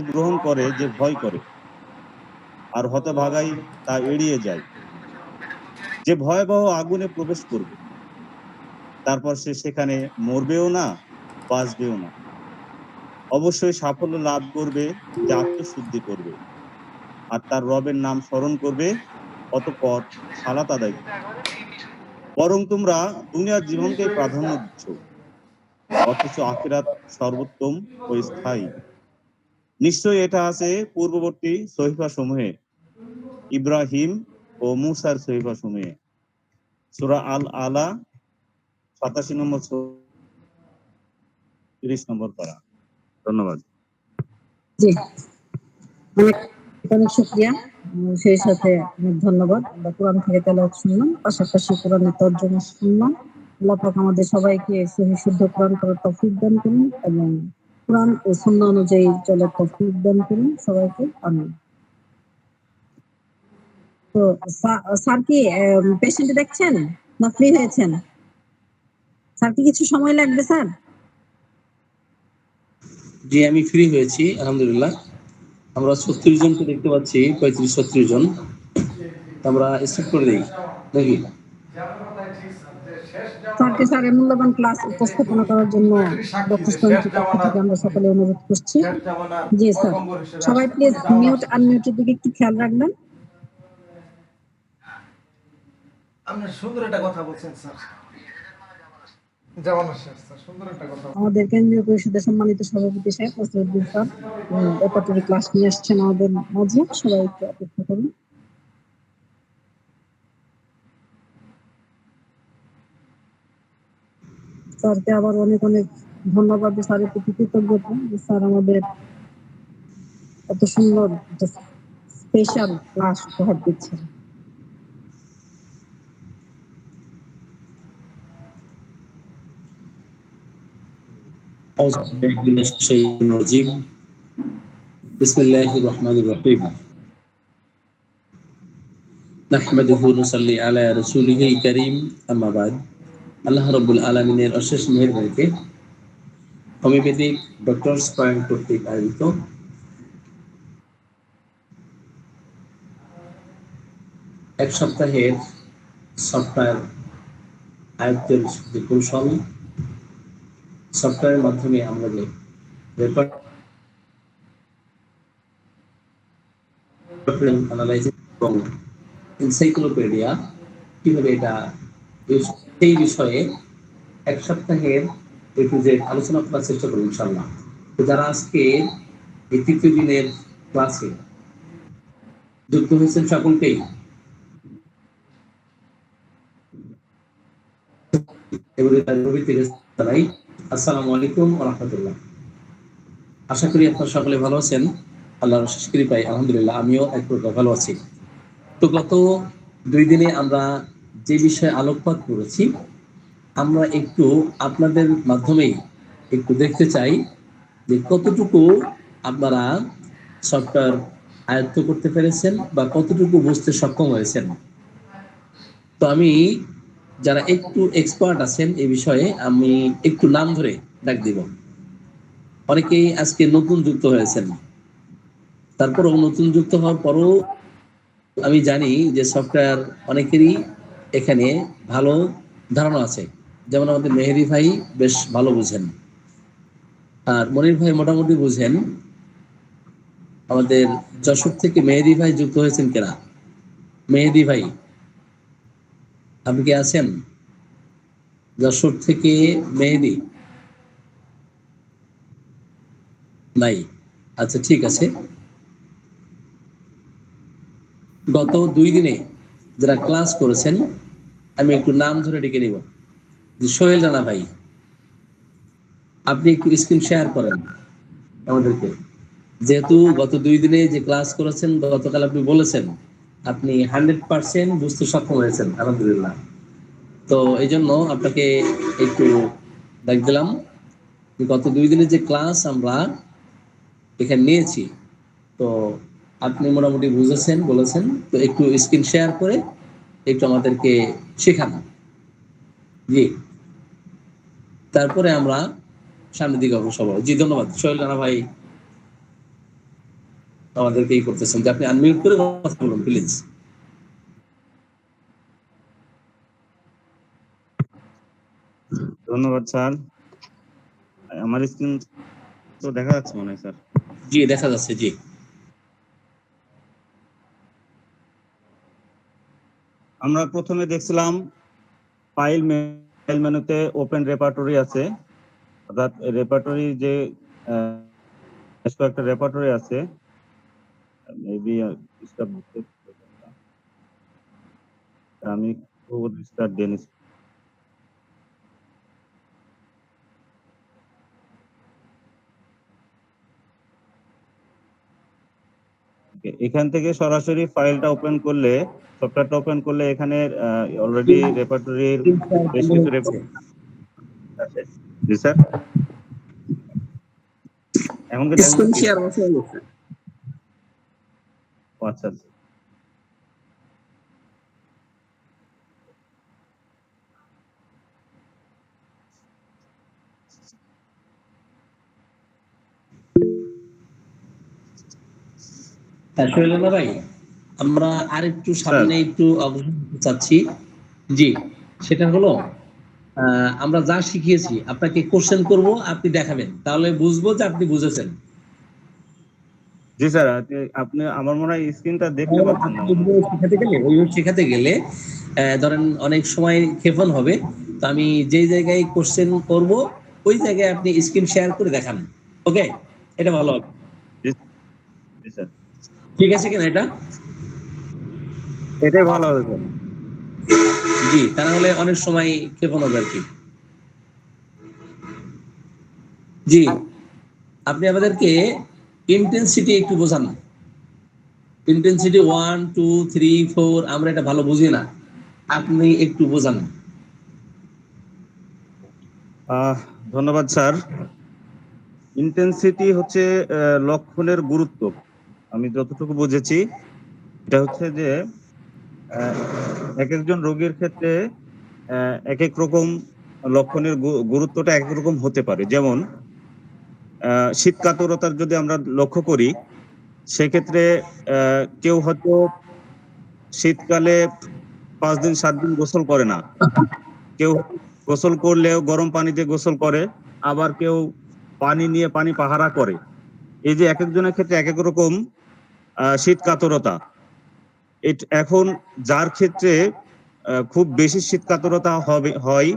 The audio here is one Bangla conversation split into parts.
গ্রহণ করে যে ভয় করে, আর হতভাগাই তা এড়িয়ে যায়। যে ভয়াবহ আগুনে প্রবেশ করবে, তারপর সে সেখানে মরবেও না, বাঁচবেও না। অবশ্যই সাফল্য লাভ করবে যে আত্মশুদ্ধি করবে আর তার রবের নাম স্মরণ করবে, অতঃপর সালাত আদায় করবে। বরং তোমরা দুনিয়ার জীবনকে প্রাধান্য দিচ্ছ, অথচ আখিরাত সর্বোত্তম ও স্থায়ী। নিশ্চয়ই এটা আছে পূর্ববর্তী সহিফা সমূহে, ইব্রাহিম ও মুসার সহিফা সমূহে। সূরা আল আলা 87 নম্বর 30 নম্বর পারা। ধন্যবাদ। জি, অনেক অনেক শুকরিয়া। সেই সাথে অনেক ধন্যবাদ। আমরা কোরআন থেকে তেলাওয়াত শুনলাম, পাশাপাশি কোরআনের তর্জমা শুনলাম। আল্লাহ পাক আমাদের সবাইকে সহি শুদ্ধ কোরআন করার তৌফিক দান করুন এবং কোরআন ও সুন্নাহ অনুযায়ী চলার তৌফিক দান করুন সবাইকে। আমিন। তো স্যার কি পেশেন্ট দেখছেন না ফ্রি হয়েছেন? স্যার কি কিছু সময় লাগবে স্যার? জি, আমি ফ্রি হয়েছি আলহামদুলিল্লাহ। আমরা 36 জনকে দেখতে পাচ্ছি, 35-36 জন। আমরা স্টার্ট করে দিই নাকি? স্যারকে স্যারের মূল্যবান ক্লাস উপস্থাপনা করার জন্য ডক্টর স্টুডেন্টের পক্ষ থেকে আমরা সকলে অনুরোধ করছি। জি স্যার, সবাই প্লিজ মিউট আনমিউটের দিকে একটু খেয়াল রাখবেন। আপনি সুন্দর একটা কথা বলছেন স্যার। আমাদের কেন্দ্রীয় পরিষদের সম্মানিত সভাপতি সাহেব নাসিরউদ্দিন স্যার অপারেটরি ক্লাস নিয়ে আসছেন আমাদের মাঝে। সবাই একটু অপেক্ষা করুন। স্যারকে আবার অনেক অনেক ধন্যবাদ। স্যারের প্রতি কৃতজ্ঞতা যে স্যার আমাদের এত সুন্দর স্পেশাল ক্লাস উপহার দিচ্ছেন। বিসমিল্লাহির রহমানির রহিম। নাহমাদুহু ওয়া নুসাল্লি আলা রাসূলিহিল কারীম, আম্মা বাদ। আল্লাহ রাব্বুল আলামিনের অশেষ মেহেরবানিতে হোমিওপ্যাথিক ডক্টরস পয়েন্ট কর্তৃক আয়োজিত এক সপ্তাহের সফটওয়্যার আয়ত্তের যে কৌশল, সফটওয়্যারের মাধ্যমে আমরা যে রেকর্ড অ্যানালাইসিস এবং এনসাইক্লোপিডিয়া কিভাবে এটা সেই বিষয়ে এক সপ্তাহের এ টু জেড আলোচনা করার চেষ্টা করব ইনশাআল্লাহ। তো যারা আজকে এই তৃতীয় দিনের ক্লাসে যুক্ত হয়েছেন সকলকেই জানাই আসসালামু আলাইকুম ওয়া রাহমাতুল্লাহ। আশা করি আপনারা সকলে ভালো আছেন। আল্লাহর অশেষ কৃপায় আলহামদুলিল্লাহ আমিও এক প্রকার ভালো আছি। তো গত 2 দিনে আমরা যে বিষয়ে আলোকপাত করেছি, আমরা একটু আপনাদের মাধ্যমেই একটু দেখতে চাই যে কতটুকু আপনারা সফটওয়্যার আয়ত্ত করতে পেরেছেন বা কতটুকু বুঝতে সক্ষম হয়েছেন। তো আমি যারা একটু এক্সপার্ট আছেন এই বিষয়ে আমি একটু নাম ধরে ডাক দিব। অনেকেই আজকে নতুন যুক্ত হয়েছেন, তারপরও নতুন যুক্ত হওয়ার পরও আমি জানি যে সফটওয়্যার অনেকেরই এখানে ভালো ধারণা আছে। যেমন আমাদের মেহেদি ভাই বেশ ভালো বুঝেন, আর মনির ভাই মোটামুটি বুঝেন। আমাদের যশোর থেকে মেহেদি ভাই যুক্ত হয়েছেন কিনা? মেহেদি ভাই আপনি কি আছেন? যশোর থেকে মেহেদি নাই? আচ্ছা ঠিক আছে। গত 2 দিনে যারা ক্লাস করেছেন আমি একটু নাম ধরে ডেকে নিব। যে সোহেল রানা ভাই, আপনি একটু স্ক্রিন শেয়ার করেন আমাদেরকে। যেহেতু গত 2 দিনে যে ক্লাস করেছেন, গতকাল আপনি বলেছেন আপনি 100% বুঝতে সক্ষম হয়েছেন আলহামদুলিল্লাহ। তো এই জন্য আপনাকে একটু ডাক দিলাম। গত 2 দিনের যে ক্লাস আমরা এখানে নিয়েছি, তো আপনি মোটামুটি বুঝেছেন বলেছেন। তো একটু স্ক্রিন শেয়ার করে একটু আমাদেরকে শেখান। জি, তারপরে আমরা সামনের দিকে অগ্রসর হব। জি ধন্যবাদ সোহেল রানা ভাই। আমাদেরকে ই করতেছেন যে আপনি আনমিউট করে কথা বলুন প্লিজ। ধন্যবাদ স্যার। আমার স্ক্রিন তো দেখা যাচ্ছে মনে হয় স্যার। জি দেখা যাচ্ছে, জি। আমরা প্রথমে দেখছিলাম ফাইল মেনুতে ওপেন রেপার্টরি আছে, অর্থাৎ রেপার্টরি যে বেশ কয়েকটা রেপার্টরি আছে, মেবি আমি স্টার্ট দিয়ে নিচ্ছি। এখান থেকে সরাসরি ফাইলটা ওপেন করলে, সফটওয়্যারটা ওপেন করলে এখানে অলরেডি রেপার্টরির বেশ কিছু আছে। জি স্যার, এখন কি দেখা স্ক্রিন যাচ্ছে? শেয়ার অফ হয়ে গেছে। ও আচ্ছা আচ্ছা। সোহেল রানা ভাই, আমরা আরেকটু স্যার, সামনে একটু অগ্রসর হতে চাচ্ছি। জি, সেটা হলো আমরা যা শিখিয়েছি আপনাকে কোশ্চেন করব, আপনি দেখাবেন, তাহলে বুঝবো যে আপনি বুঝেছেন। জি স্যার, আপনি আমার মনে হয় স্ক্রিনটা দেখতে পাচ্ছেন না মনে হয়। ওইভাবে শেখাতে গেলে ধরেন অনেক সময় ক্ষেপণ হবে। তো আমি যেই জায়গায় কোশ্চেন করব ওই জায়গায় আপনি স্ক্রিন শেয়ার করে দেখান। ওকে, এটা ভালো হবে। জি জি স্যার, ঠিক আছে কিনা এটা? এটাই ভালো হবে স্যার। জি, তা না হলে অনেক সময় ক্ষেপণ হবে আর কি। জি, আপনি আমাদেরকে ইন্টেন্সিটি একটু বোঝান। ইন্টেন্সিটি 1 2 3 4 আমরা এটা ভালো বুঝি না, আপনি একটু বোঝান। আহ, ধন্যবাদ স্যার। ইন্টেন্সিটি হচ্ছে লক্ষণের গুরুত্ব। আমি যতটুকু বুঝেছি এটা হচ্ছে যে আহ, এক একজন রোগীর ক্ষেত্রে এক এক রকম লক্ষণের গুরুত্বটা এক এক রকম হতে পারে। যেমন শীত কাতরতার যদি আমরা লক্ষ্য করি, সেক্ষেত্রে কেউ হয়তো শীতকালে 5 দিন 7 দিন গোসল করে না, কেউ গোসল করলেও গরম পানিতে গোসল করে, আবার কেউ পানি নিয়ে পানি পাহারা করে। এই যে এক একজনের ক্ষেত্রে এক এক রকম শীত কাতরতা। এখন যার ক্ষেত্রে খুব বেশি শীত কাতরতা হয়,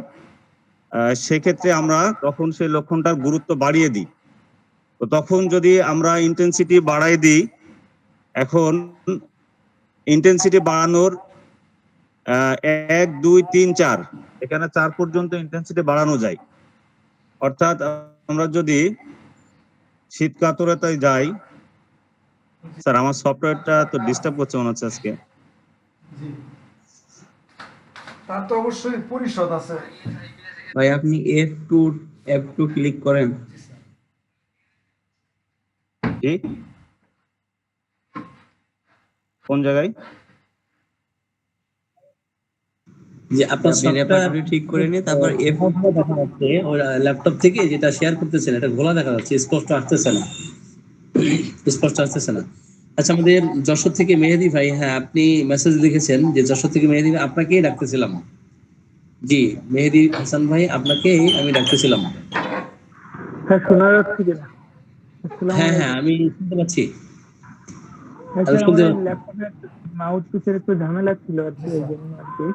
সেক্ষেত্রে আমরা তখন সেই লক্ষণটার গুরুত্ব বাড়িয়ে দিই। তো তখন যদি আমরা ইন্টেন্সিটি বাড়াই দিই, এখন ইন্টেন্সিটি বাড়ানোর 1 2 3 4, এখানে 4 পর্যন্ত ইন্টেন্সিটি বাড়ানো যায়। অর্থাৎ আমরা যদি শীত কাতরতায় যাই, স্যার আমার সফটওয়্যারটা তো ডিস্টার্ব করছে মনে হচ্ছে আজকে। জি, তার তো অবশ্যই পরিষদ আছে। ভাই আপনি F2 ক্লিক করেন। জি, কোন জায়গায়? যে আপনার আপনি সফটওয়্যার রেপার্টরি ঠিক করে নিয়ে তারপর F দেখা যাচ্ছে, ওই ল্যাপটপ থেকে যেটা শেয়ার করতেছেন এটা ঘোলা দেখা যাচ্ছে, স্পষ্ট আসতেছে না, স্পষ্ট আসতেছে না। আচ্ছা, আমাদের যশোর থেকে মেহেদী ভাই, হ্যাঁ আপনি মেসেজ লিখেছেন যে যশোর থেকে মেহেদী ভাই, আপনাকেই ডাকতেছিলাম। জি, মেহেদী হাসান ভাই আপনাকেই আমি ডাকতেছিলাম। হ্যাঁ, শোনা যাচ্ছে কিনা? আসসালামু হ্যাঁ হ্যাঁ, আলাইকুম। আমি শুনতে পাচ্ছি, আমি স্যার, আমার শুনতে এই পাচ্ছি। ল্যাপটপের মাউস পিসের একটু ঝামেলা ছিল আর কি, এই জন্য আর কি।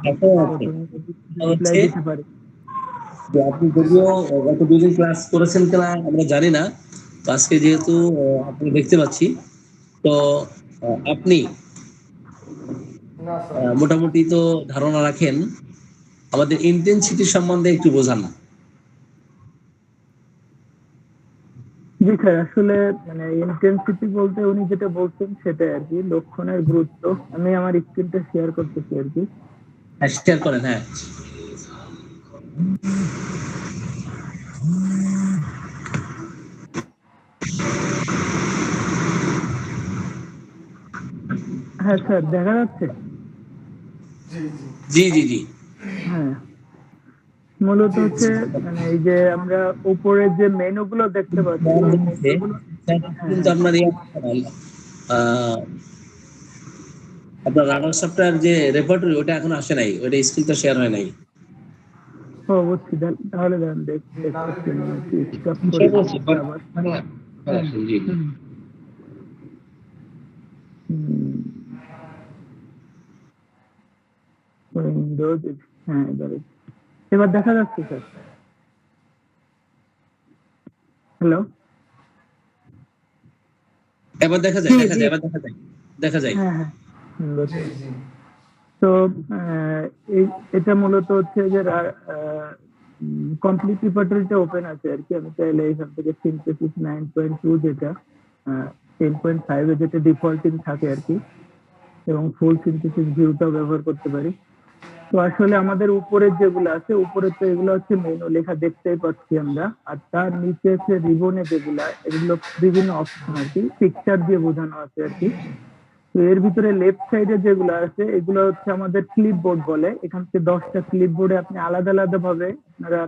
এখন তো আছে তুমি এটা রিপ্লাই হচ্ছে দিতে পারি। যে আপনি যদিও গত 2 দিন ক্লাস করেছেন কিনা আমরা জানি না, তো আজকে যেহেতু আপনি দেখতে পাচ্ছি, তো আপনি না স্যার। মোটামুটি তো ধারণা রাখেন। আমাদের ইন্টেন্সিটি সম্বন্ধে একটু বোঝান। জি স্যার, আসলে মানে ইন্টেন্সিটি বলতে উনি যেটা বলছেন সেটাই আর কি, লক্ষণের গুরুত্ব। আমি আমার স্ক্রিনটা শেয়ার করতেছি আর কি। হ্যাঁ শেয়ার করেন, হ্যাঁ। হ্যাঁ স্যার, দেখা যাচ্ছে? জি জি। জি জি জি। হ্যাঁ, মূলত জি হচ্ছে জি। মানে এই যে আমরা উপরে যে মেনু গুলো দেখতে পাচ্ছি, এই মেনু গুলো। হ্যাঁ কিন্তু হ্যাঁ, আপনার আহ, আপনার রাডার সফটওয়্যার যে রেপার্টরি ওটা এখন আসে নাই, ওটা স্ক্রিনটা শেয়ার হয় নাই। ও বুঝছি, তাহলে দেন জি, তাহলে দেখতেছি আমি দেখুন। একটু স্টপ করে বিষয় বলছি, দিচ্ছি but আবার। মানে হ্যাঁ, আসুন, জি হুম, হুম, উইন্ডোজ, হ্যাঁ এবার দেখা যাচ্ছে স্যার। হ্যালো। এবার দেখা যায়, জি দেখা জি যায়, এবার দেখা যায়, দেখা যায়। হ্যাঁ হ্যাঁ জি বুঝছি। জি তো এটা মূলত হচ্ছে যে কমপ্লিট রিপোজিটরিটা ওপেন আছে আর কি। আমি চাইলে এখান থেকে সিনথেসিস 9.2 যেটা 10.5 এ যেটা ডিফল্টিং থাকে আর কি, এবং ফুল সিনথেসিস ভিউটাও ব্যবহার করতে পারি। তো আসলে আমাদের উপরের যেগুলো আছে, উপরে তো এগুলো হচ্ছে মেনু লেখা দেখতেই পাচ্ছি আমরা, আর তার নিচে আছে রিবনে যেগুলা, এগুলো বিভিন্ন অপশন আর কি, পিকচার দিয়ে বোঝানো আছে আর কি। তো এর ভিতরে লেফট সাইডে যেগুলো আছে এগুলো হচ্ছে আমাদের ক্লিপবোর্ড বলে। এখান থেকে 10টা ক্লিপবোর্ডে আপনি আলাদা আলাদা ভাবে আপনারা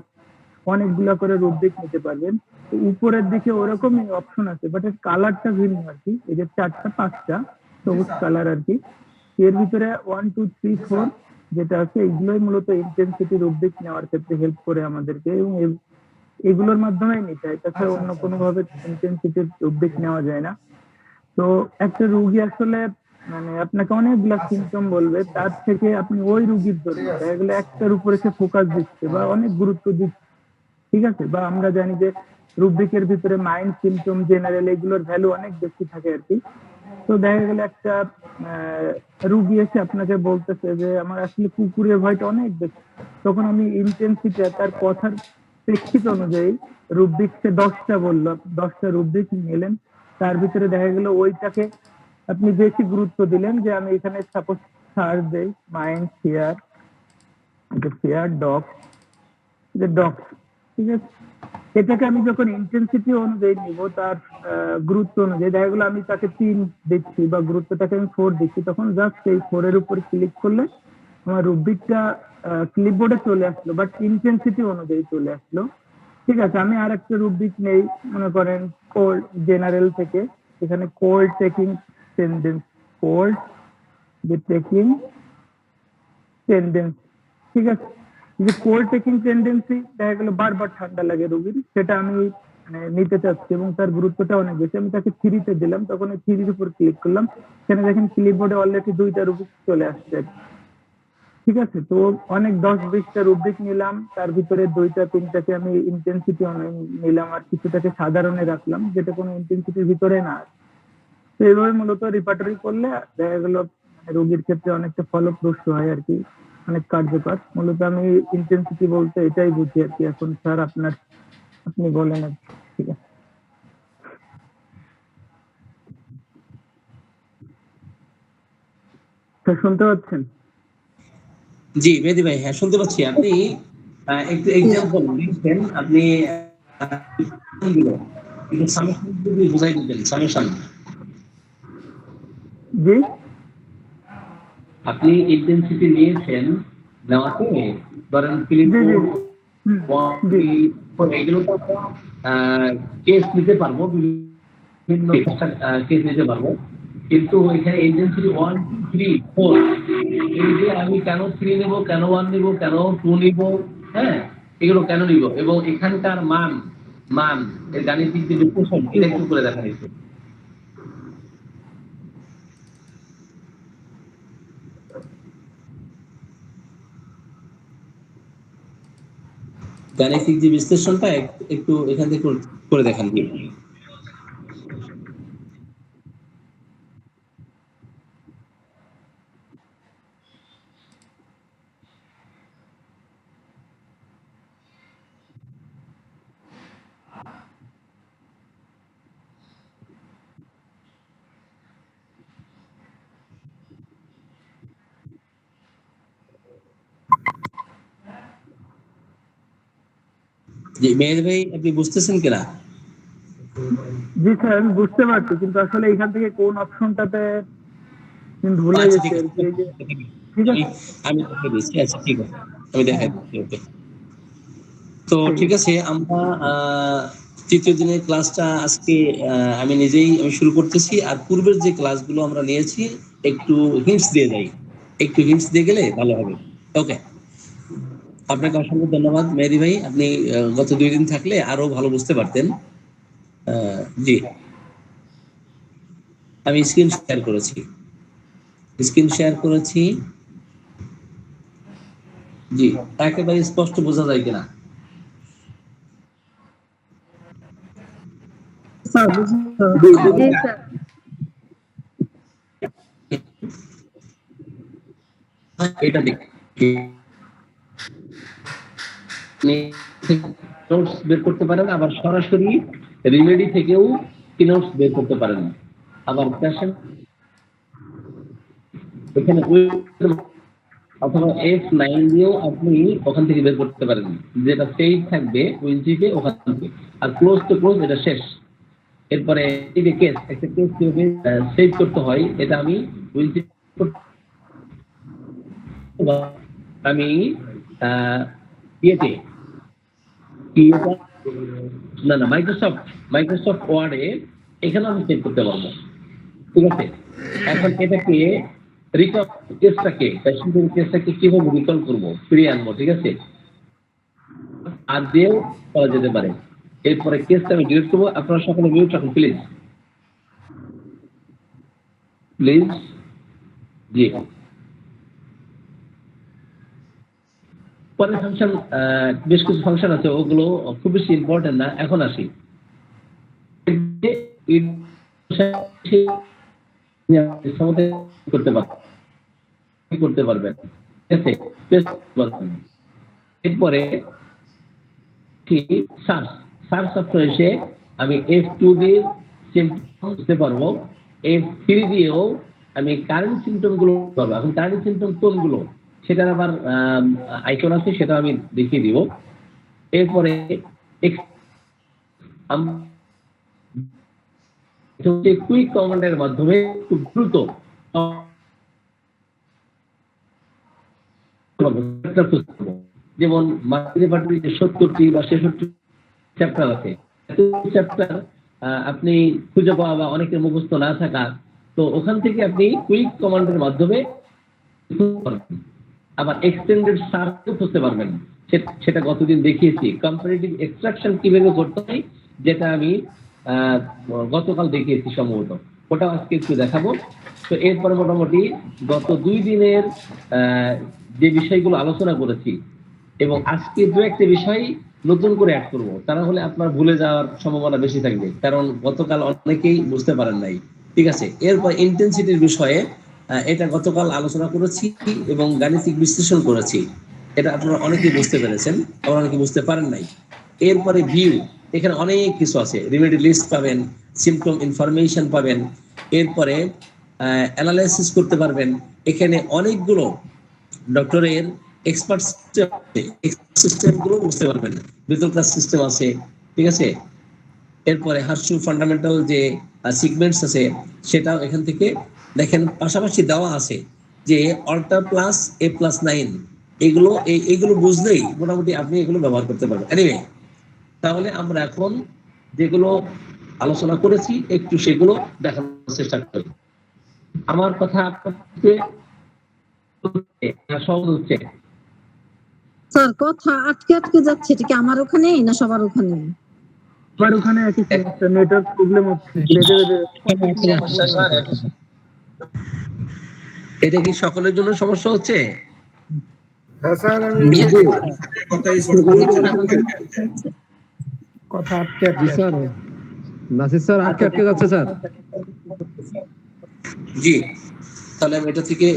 অনেকগুলা করে রুব্রিক নিতে পারবেন। তো উপরের দিকে ওরকমই অপশন আছে, বাট এর কালারটা ভিন্ন আর কি। এই যে 4টা 5টা জি সবুজ স্যার কালার আর কি। এর ভিতরে 1 2 3 জি 4 স্যার যেটা আছে, এগুলোই মূলত ইন্টেন্সিটি রুব্রিক নেওয়ার ক্ষেত্রে হেল্প করে আমাদেরকে, এবং এগুলোর মাধ্যমেই নিতে হয়, তাছাড়া আচ্ছা অন্য আচ্ছা কোনো আচ্ছা ভাবে ইন্টেন্সিটির রুব্রিক নেওয়া যায় না। তো একটা রুগী আসলে মানে আপনাকে অনেকগুলা আচ্ছা সিমটম বলবে, ঠিক তার আছে থেকে আপনি ওই রুগীর জন্য ঠিক আছে দেখা গেলো একটার উপরে সে ফোকাস দিচ্ছে বা অনেক গুরুত্ব দিচ্ছে, ঠিক আছে। বা আমরা জানি যে রুব্রিকের ভিতরে মাইন্ড, সিমটম, জেনারেল এগুলোর ভ্যালু অনেক বেশি থাকে আর কি। তো দেখা গেল একটা আহ, রুগী এসে আপনাকে বলতেছে যে আমার আসলে কুকুরের ভয়টা অনেক বেশি, তখন আমি ইন্টেন্সিটি তার কথার প্রেক্ষিত অনুযায়ী রুব্রিক সে 10টা বললো, 10টা রুব্রিক নিলেন, তার ভিতরে দেখা গেল ওইটাকে আপনি বেশি গুরুত্ব দিলেন, যে আমি এখানে সাপোজ সার্চ দেই মাইন্ড, ফিয়ার, ফিয়ার ডগ, যে ডগ, ঠিক আছে। এটাকে আমি যখন ইন্টেন্সিটি অনুযায়ী নিব, তার গুরুত্ব অনুযায়ী দেখা গেলো আমি তাকে 3 দিচ্ছি বা গুরুত্বটাকে আমি 4 দিচ্ছি, তখন জাস্ট এই 4 এর উপর ক্লিক করলে আমার রুব্রিকটা ক্লিপবোর্ডে চলে আসলো, বাট ইন্টেন্সিটি অনুযায়ী চলে আসলো। ঠিক আছে, আমি আর একটা রুব্রিক নেই, মনে করেন কোল্ড জেনারেল থেকে, এখানে কোল্ড টেকিং টেন্ডেন্স, কোল্ড যে টেকিং টেন্ডেন্সি, ঠিক আছে। এই যে কোল্ড টেকিং টেন্ডেন্সি দেখা গেল বারবার ঠান্ডা লাগে রোগীর, সেটা আমি মানে নিতে চাচ্ছি এবং তার গুরুত্বটা অনেক বেশি, আমি তাকে 3 তে দিলাম, তখন এই 3 উপর ক্লিক করলাম, সেখানে দেখেন ক্লিপবোর্ডে অলরেডি 2টা রুবিক চলে আসছে, ঠিক আছে। তো অনেক 10-20টা রুব্রিক নিলাম, তার ভিতরে 2টা 3টাকে আমি ইন্টেন্সিটি নিলাম, আর কিছুটাকে সাধারণে রাখলাম যেটা কোনো ইন্টেন্সিটির ভিতরে না। তো এইভাবে মূলত রিপার্টরি করলে দেখা গেল মানে রোগীর ক্ষেত্রে অনেকটা ফলপ্রসূ হয় আর কি, অনেক কার্যকর। মূলত আমি ইন্টেন্সিটি বলতে এটাই বুঝি আর কি। এখন স্যার আপনি বলেন আর কি। ঠিক আছে স্যার, শুনতে পাচ্ছেন? জি মেহেদী ভাই, হ্যাঁ শুনতে পাচ্ছি। আপনি একটু এক্সাম্পল দিচ্ছেন, আপনি একটু সামেশন যদি বুঝাই দিতেন, সামেশন। জি আপনি ইন্টেন্সিটি নিয়েছেন, নেওয়াতে ধরেন জি জি ক্লিপবোর্ড হুম, জি এগুলো তো কেস নিতে পারবো, বিভিন্ন কেস নিতে পারবো, কিন্তু এখানে ইন্টেন্সিটি 1 2 3 4, এই যে আমি কেন 3 নেব, কেন 1 নেব, কেন 2 নিব, হ্যাঁ এগুলো কেন নিব, এবং এখানকার মান মান এর গাণিতিক যে বিশ্লেষণ জি এটা একটু করে দেখা হয়েছে। গাণিতিক যে বিশ্লেষণটা একটু এখান থেকে করে দেখান। জি মেহের ভাই, আপনি বুঝতেছেন কিনা? জি স্যার, আমি বুঝতে পারছি, কিন্তু আসলে এখান থেকে কোন অপশনটাতে আমি ভুলে আচ্ছা গেছি ঠিক আর আছে, কি। এই যে ঠিক আমি আছে, আমি দেখাই দিচ্ছি। আচ্ছা ঠিক আছে, আমি দেখাই হ্যাঁ দিচ্ছি। ওকে, তো ঠিক ঠিক আছে। আছে, আমরা তৃতীয় দিনের ক্লাসটা আজকে আমি নিজেই শুরু করতেছি। আর পূর্বের যে ক্লাসগুলো আমরা নিয়েছি একটু হিন্টস দিয়ে যাই, একটু হিন্টস দিয়ে গেলে ভালো হবে। ওকে, আপনাকে অসংখ্য ধন্যবাদ মেহেদী ভাই। আপনি গত 2 দিন থাকলে আরো ভালো বুঝতে পারতেন। জি, আমি স্ক্রিন শেয়ার করেছি। জি, একেবারে স্পষ্ট বোঝা যায় কিনা? স্যার বুঝতে জি স্যার। এটা দেখি নোটস বের করতে পারেন, আবার সরাসরি রিমেডি থেকেও নোটস বের করতে পারেন। আবার পেশেন্ট এখানে অথবা F9 দিয়েও আপনি ওখান থেকে বের করতে পারেন, যেটা সেভ থাকবে উইনচিপে ওখান থেকে। আর ক্লোজ টু ক্লোজ এটা শেষ। এরপরে এই যে কেস, একটা কেস কিভাবে সেভ করতে হয় এটা আমি উইনচিপ আমি ইয়েতে না মাইক্রোসফট ওয়ার্ডে এখানে আমি সেভ করতে পারবো। ঠিক আছে, এখন এটাকে কেসটাকে কিভাবে রিকল করবো, ফিরিয়ে আনবো। ঠিক আছে, আর দিয়েও করা যেতে পারে। এরপরে কেসটা আমি ডিলিট করবো। আপনারা সকলে মিউট রাখুন প্লিজ। জি, পরের ফাংশন, বেশ কিছু ফাংশন আছে, ওগুলো খুব বেশি ইম্পর্টেন্ট না। এখন আসি, করতে পারবেন। ঠিক আছে, এরপরে সার্চ অপশনে এসে আমি F2 দিয়ে সিম্পটম বুঝতে পারবো, F3 দিয়েও আমি কারেন্ট সিম্পটম গুলো পাবো। এখন কারেন্ট সিম্পটম কোনগুলো সেটার আবার আইকন আছে, সেটা আমি দেখিয়ে দিব। এরপরে কুইক কমান্ডের মাধ্যমে খুব দ্রুত যেমন মাল্টিপার্টি 70টি বা 66 চ্যাপ্টার আছে, চ্যাপ্টার আপনি খুঁজে পাওয়া বা অনেকের মুখস্থ না থাকা, তো ওখান থেকে আপনি কুইক কমান্ডের মাধ্যমে আবার এক্সটেন্ডেড সার্চও করতে পারবেন। সেটা গতদিন দেখিয়েছি। কম্পারেটিভ এক্সট্রাকশন কিভাবে করতে হয় যেটা আমি গতকাল দেখিয়েছি সম্ভবত, ওটা আজকে একটু দেখাবো। তো এরপরে মোটামুটি গত 2 দিনের যে বিষয়গুলো আলোচনা করেছি এবং আজকে 2-1টা বিষয় নতুন করে অ্যাড করবো, তা না হলে আপনার ভুলে যাওয়ার সম্ভাবনা বেশি থাকবে, কারণ গতকাল অনেকেই বুঝতে পারেন নাই। ঠিক আছে, এরপর ইন্টেন্সিটির বিষয়ে এটা গতকাল আলোচনা করেছি এবং গাণিতিক বিশ্লেষণ করেছি। এটা আপনারা অনেকেই বুঝতে পেরেছেন, আবার অনেকে বুঝতে পারেন নাই। এরপরে ভিউ, এখানে অনেক কিছু আছে, রিমেডি লিস্ট পাবেন, সিম্পটম ইনফরমেশন পাবেন, এরপরে অ্যানালাইসিস করতে পারবেন। এখানে অনেকগুলো ডক্টরের এক্সপার্ট সিস্টেম গুলো বুঝতে পারবেন, ভিতর ক্লাস সিস্টেম আছে। ঠিক আছে, এরপরে হার্শু ফান্ডামেন্টাল যে সিগমেন্টস আছে সেটাও এখান থেকে দেখেন। পাশাপাশি দেওয়া আছে যে অল্টার প্লাস A+9, এইগুলো বুঝলেই মোটামুটি আপনি এগুলো ব্যবহার করতে পারবেন। এনিওয়ে, তাহলে আমরা এখন যেগুলো আলোচনা করেছি একটু সেগুলো দেখানোর চেষ্টা করি। আমার কথা আপনাকে সহজ হচ্ছে? স্যার কথা আটকে আটকে যাচ্ছে, এটা কি আমার ওখানেই না সবার ওখানে? আমার ওখানে একই সমস্যা, নেটওয়ার্ক প্রবলেম হচ্ছে, বেঁধে বেঁধে এটা কি সকলের জন্য সমস্যা হচ্ছে? হ্যাঁ স্যার, আমি কথা আটকে আটকে স্যার নাসির স্যার আটকে আটকে যাচ্ছে স্যার। জি, তাহলে আমি এটা থেকে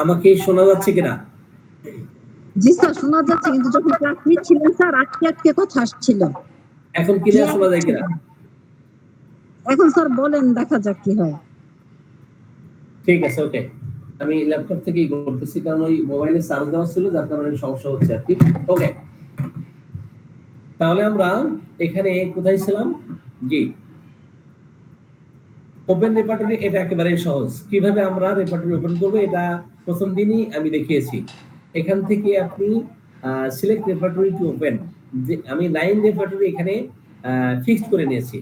আমাকে শোনা যাচ্ছে কিনা? জি স্যার শোনা যাচ্ছে, কিন্তু যখন ক্লাস নিচ্ছিলেন স্যার আটকে আটকে কথা আসছিল। এখন ক্লিয়ার শোনা যায় কিনা? এখন স্যার বলেন, দেখা যাক কি হয়। ঠিক আছে, ওকে। আমি ল্যাপটপ থেকেই করতেছি, কারণ ওই মোবাইলে চার্জ দেওয়া ছিল, যার কারণে সমস্যা হচ্ছে আর কি। ওকে, তাহলে আমরা এখানে কোথায় ছিলাম? জি, ওপেন রেপার্টরি এটা একেবারে সহজ। কিভাবে আমরা রেপার্টরি ওপেন করব এটা প্রথম দিনই আমি দেখিয়েছি। এখান থেকে আপনি সিলেক্ট রেপার্টরি টু ওপেন, যে আমি 9 রেপার্টরি এখানে ফিক্সড করে নিয়েছি।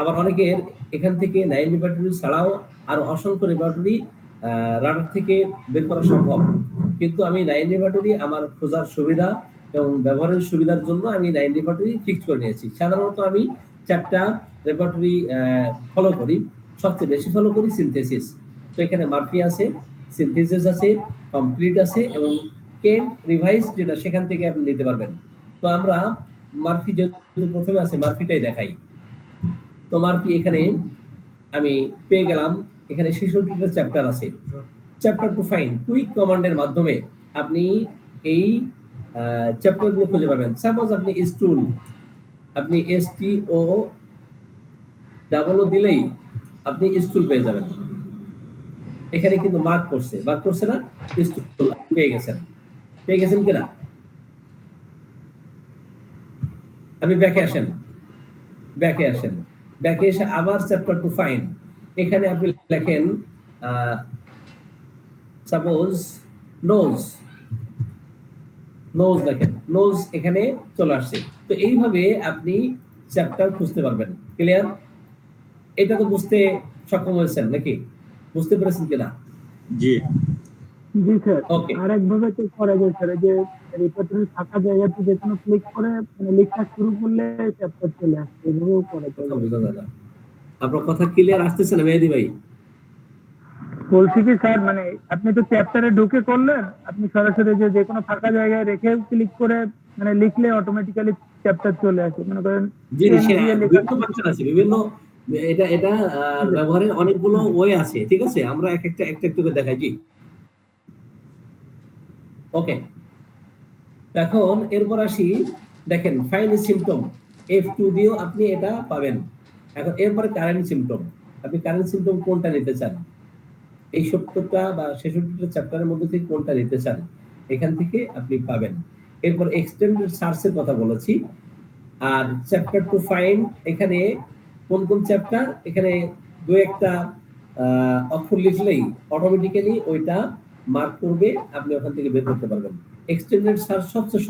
আবার অনেকের এখান থেকে 9 রেপার্টরি ছাড়াও আর অসংখ্য রেপার্টরি রাডার থেকে বের করা সম্ভব, কিন্তু আমি 9 রেপার্টরি আমার খোঁজার সুবিধা এবং ব্যবহারের সুবিধার জন্য আমি 9 রেপার্টরি ফিক্সড করে নিয়েছি। সাধারণত আমি 4টা রেপার্টরি ফলো করি, সবচেয়ে বেশি ফলো করি সিনথেসিস। তো এখানে মার্ফি আছে, সিনথেসিস আছে, কমপ্লিট আছে এবং কেন রিভাইজ যেটা সেখান থেকে আপনি নিতে পারবেন। তো আমরা মার্ফি যেহেতু প্রথমে আছে মার্ফিটাই দেখাই। তো মার্ফি এখানে আমি পেয়ে গেলাম, এখানে 66টা চ্যাপ্টার আছে। চ্যাপ্টার টু ফাইন্ড কুইক কমান্ডের মাধ্যমে আপনি এই চ্যাপ্টারগুলো খুঁজে পাবেন। সাপোজ আপনি স্টুল, আপনি STO ডাবল দিলেই আপনি স্টুল পেয়ে যাবেন। এখানে কিন্তু মার্ক করছে না, স্টুল পেয়ে গেছেন কিনা? আপনি ব্যাকে আসেন, ব্যাকে এসে আবার চ্যাপ্টার টু ফাইন্ড, এখানে আপনি লেখেন সাপোজ নোজ লেখেন, নোজ এখানে চলে আসছে। তো এইভাবে আপনি চ্যাপ্টার খুঁজতে পারবেন। ক্লিয়ার? এটা তো বুঝতে সক্ষম হয়েছেন নাকি? বুঝতে পেরেছেন কিনা? জি জি স্যার। ওকে, আরেকভাবে তো করা যায় স্যার, যে রেপার্টরি ফাঁকা জায়গাতে যে কোনো ক্লিক করে মানে লেখা শুরু করলে চ্যাপ্টার চলে আসছে, এভাবেও করা যায়। বোঝা যায় না। আপনার কথা ক্লিয়ার আসতেছে না মেহেদি ভাই? বলছি কি স্যার, মানে আপনি তো চ্যাপ্টারে ঢুকে করলেন, আপনি সরাসরি যে কোনো ফাঁকা জায়গায় রেখে ক্লিক করে মানে লিখলে অটোমেটিক্যালি চ্যাপ্টার চলে আসে। মনে করেন জি পেন সেটা দিয়ে লেখা বিভিন্ন ফাংশন আছে, বিভিন্ন এটা ব্যবহারের অনেকগুলো ওয়ে আছে। ঠিক আছে, আমরা একটা করে দেখাই। জি ওকে, এখন এরপর আসি, দেখেন ফাইন্ড সিম্পটম, F2 দিয়েও আপনি এটা পাবেন। এখন এরপরে কারেন্ট সিম্পটম, আপনি কারেন্ট সিম্পটম কোনটা নিতে চান, এই 70টা বা 66টা চ্যাপ্টারের মধ্যে থেকে কোনটা নিতে চান, এখান থেকে আপনি পাবেন। এরপর এক্সটেন্ডেড সার্চের কথা বলেছি। আর চ্যাপ্টার টু ফাইন্ড, এখানে কোন চ্যাপ্টার, এখানে দু একটা অক্ষর লিখলেই অটোমেটিক্যালি ওইটা মার্ক করবে, আপনি ওখান থেকে বের করতে পারবেন। এক্সটেন্ডেড সার্চ সবচেয়ে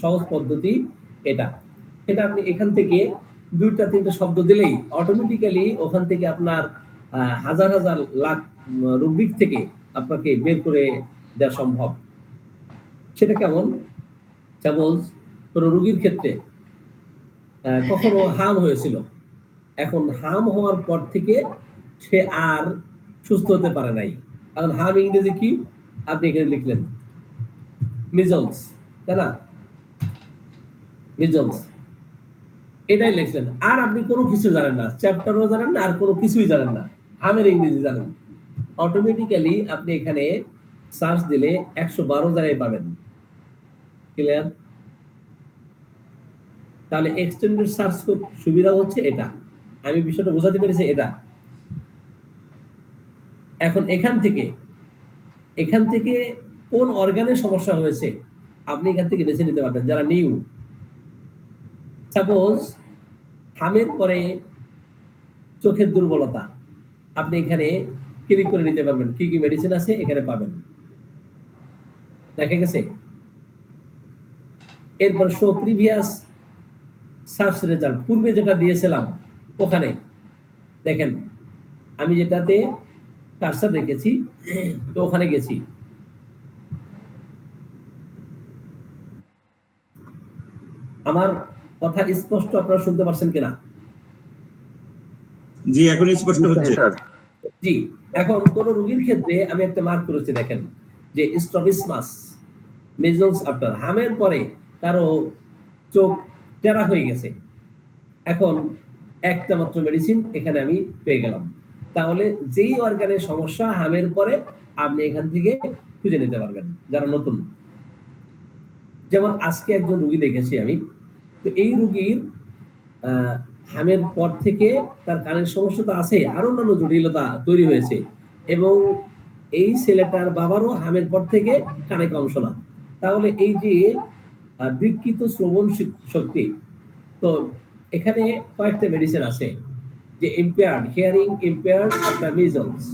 সহজ পদ্ধতি এটা। আপনি এখান থেকে 2-3টা শব্দ দিলেই অটোমেটিক্যালি ওখান থেকে আপনার হাজার লাখ রুব্রিক থেকে আপনাকে বের করে দেওয়া সম্ভব। সেটা কেমন? সাপোজ কোন রোগীর ক্ষেত্রে কখনো হাম হয়েছিল, এখন হাম হওয়ার পর থেকে সে আর সুস্থ হতে পারে নাই। এখন হাম ইংরেজি কি আপনি এখানে লিখলেন মিজলস, তাই না? মিজলস এটাই লিখলেন, আর আপনি কোনো কিছু জানেন না, চ্যাপ্টারও জানেন না, আর কোনো কিছুই জানেন না, হামের ইংরেজি জানেন। অটোমেটিক্যালি আপনি এখানে সার্চ দিলে 112 জায়গায় পাবেন। ক্লিয়ার? তাহলে এক্সটেন্ডেড সার্চ সুবিধা হচ্ছে এটা। আমি বিষয়টা বোঝাতে পেরেছি এটা। এখন এখান থেকে কোন অর্গানের সমস্যা হয়েছে আপনি এখান থেকে বেছে নিতে পারবেন, যারা নিউ। সাপোজ হামের পরে চোখের দুর্বলতা, আপনি এখানে ক্লিক করে নিতে পারবেন, কি কি মেডিসিন আছে এখানে পাবেন, দেখা গেছে। এরপর শো প্রিভিয়াস সার্চ রেজাল্ট, পূর্বে যেটা দিয়েছিলাম ওখানে দেখেন, আমি যেটাতে কার্সার রেখেছি তো ওখানে গেছি। আমার কথা স্পষ্ট আপনারা শুনতে পারছেন কিনা? জি এখন স্পষ্ট হচ্ছে। জি, এখন কোন রোগীর ক্ষেত্রে আমি একটা মার্ক করেছি, দেখেন যে স্ট্রবিসমাস মেজলস আফটার, হামের পরে কারো চোখ টেরা হয়ে গেছে, এখন একটা মাত্র মেডিসিন এখানে আমি পেয়ে গেলাম। তাহলে যেই অর্গানের সমস্যা হামের পরে আপনি এখান থেকে খুঁজে নিতে পারবেন যারা নতুন। যেমন আজকে একজন রোগী দেখেছি আমি, তো এই রোগীর হামের পর থেকে তার কানের সমস্যা তো আছে, আরো অন্যান্য জটিলতা তৈরি হয়েছে, এবং এই ছেলেটার বাবারও হামের পর থেকে কানে কম শোনা। তাহলে এই যে বিকৃত শ্রবণ শক্তি, তো এখানে কয়েকটা মেডিসিন আছে, যে ইম্পেয়ার্ড, হিয়ারিং ইম্পেয়ার্ড আপনার মিজলস,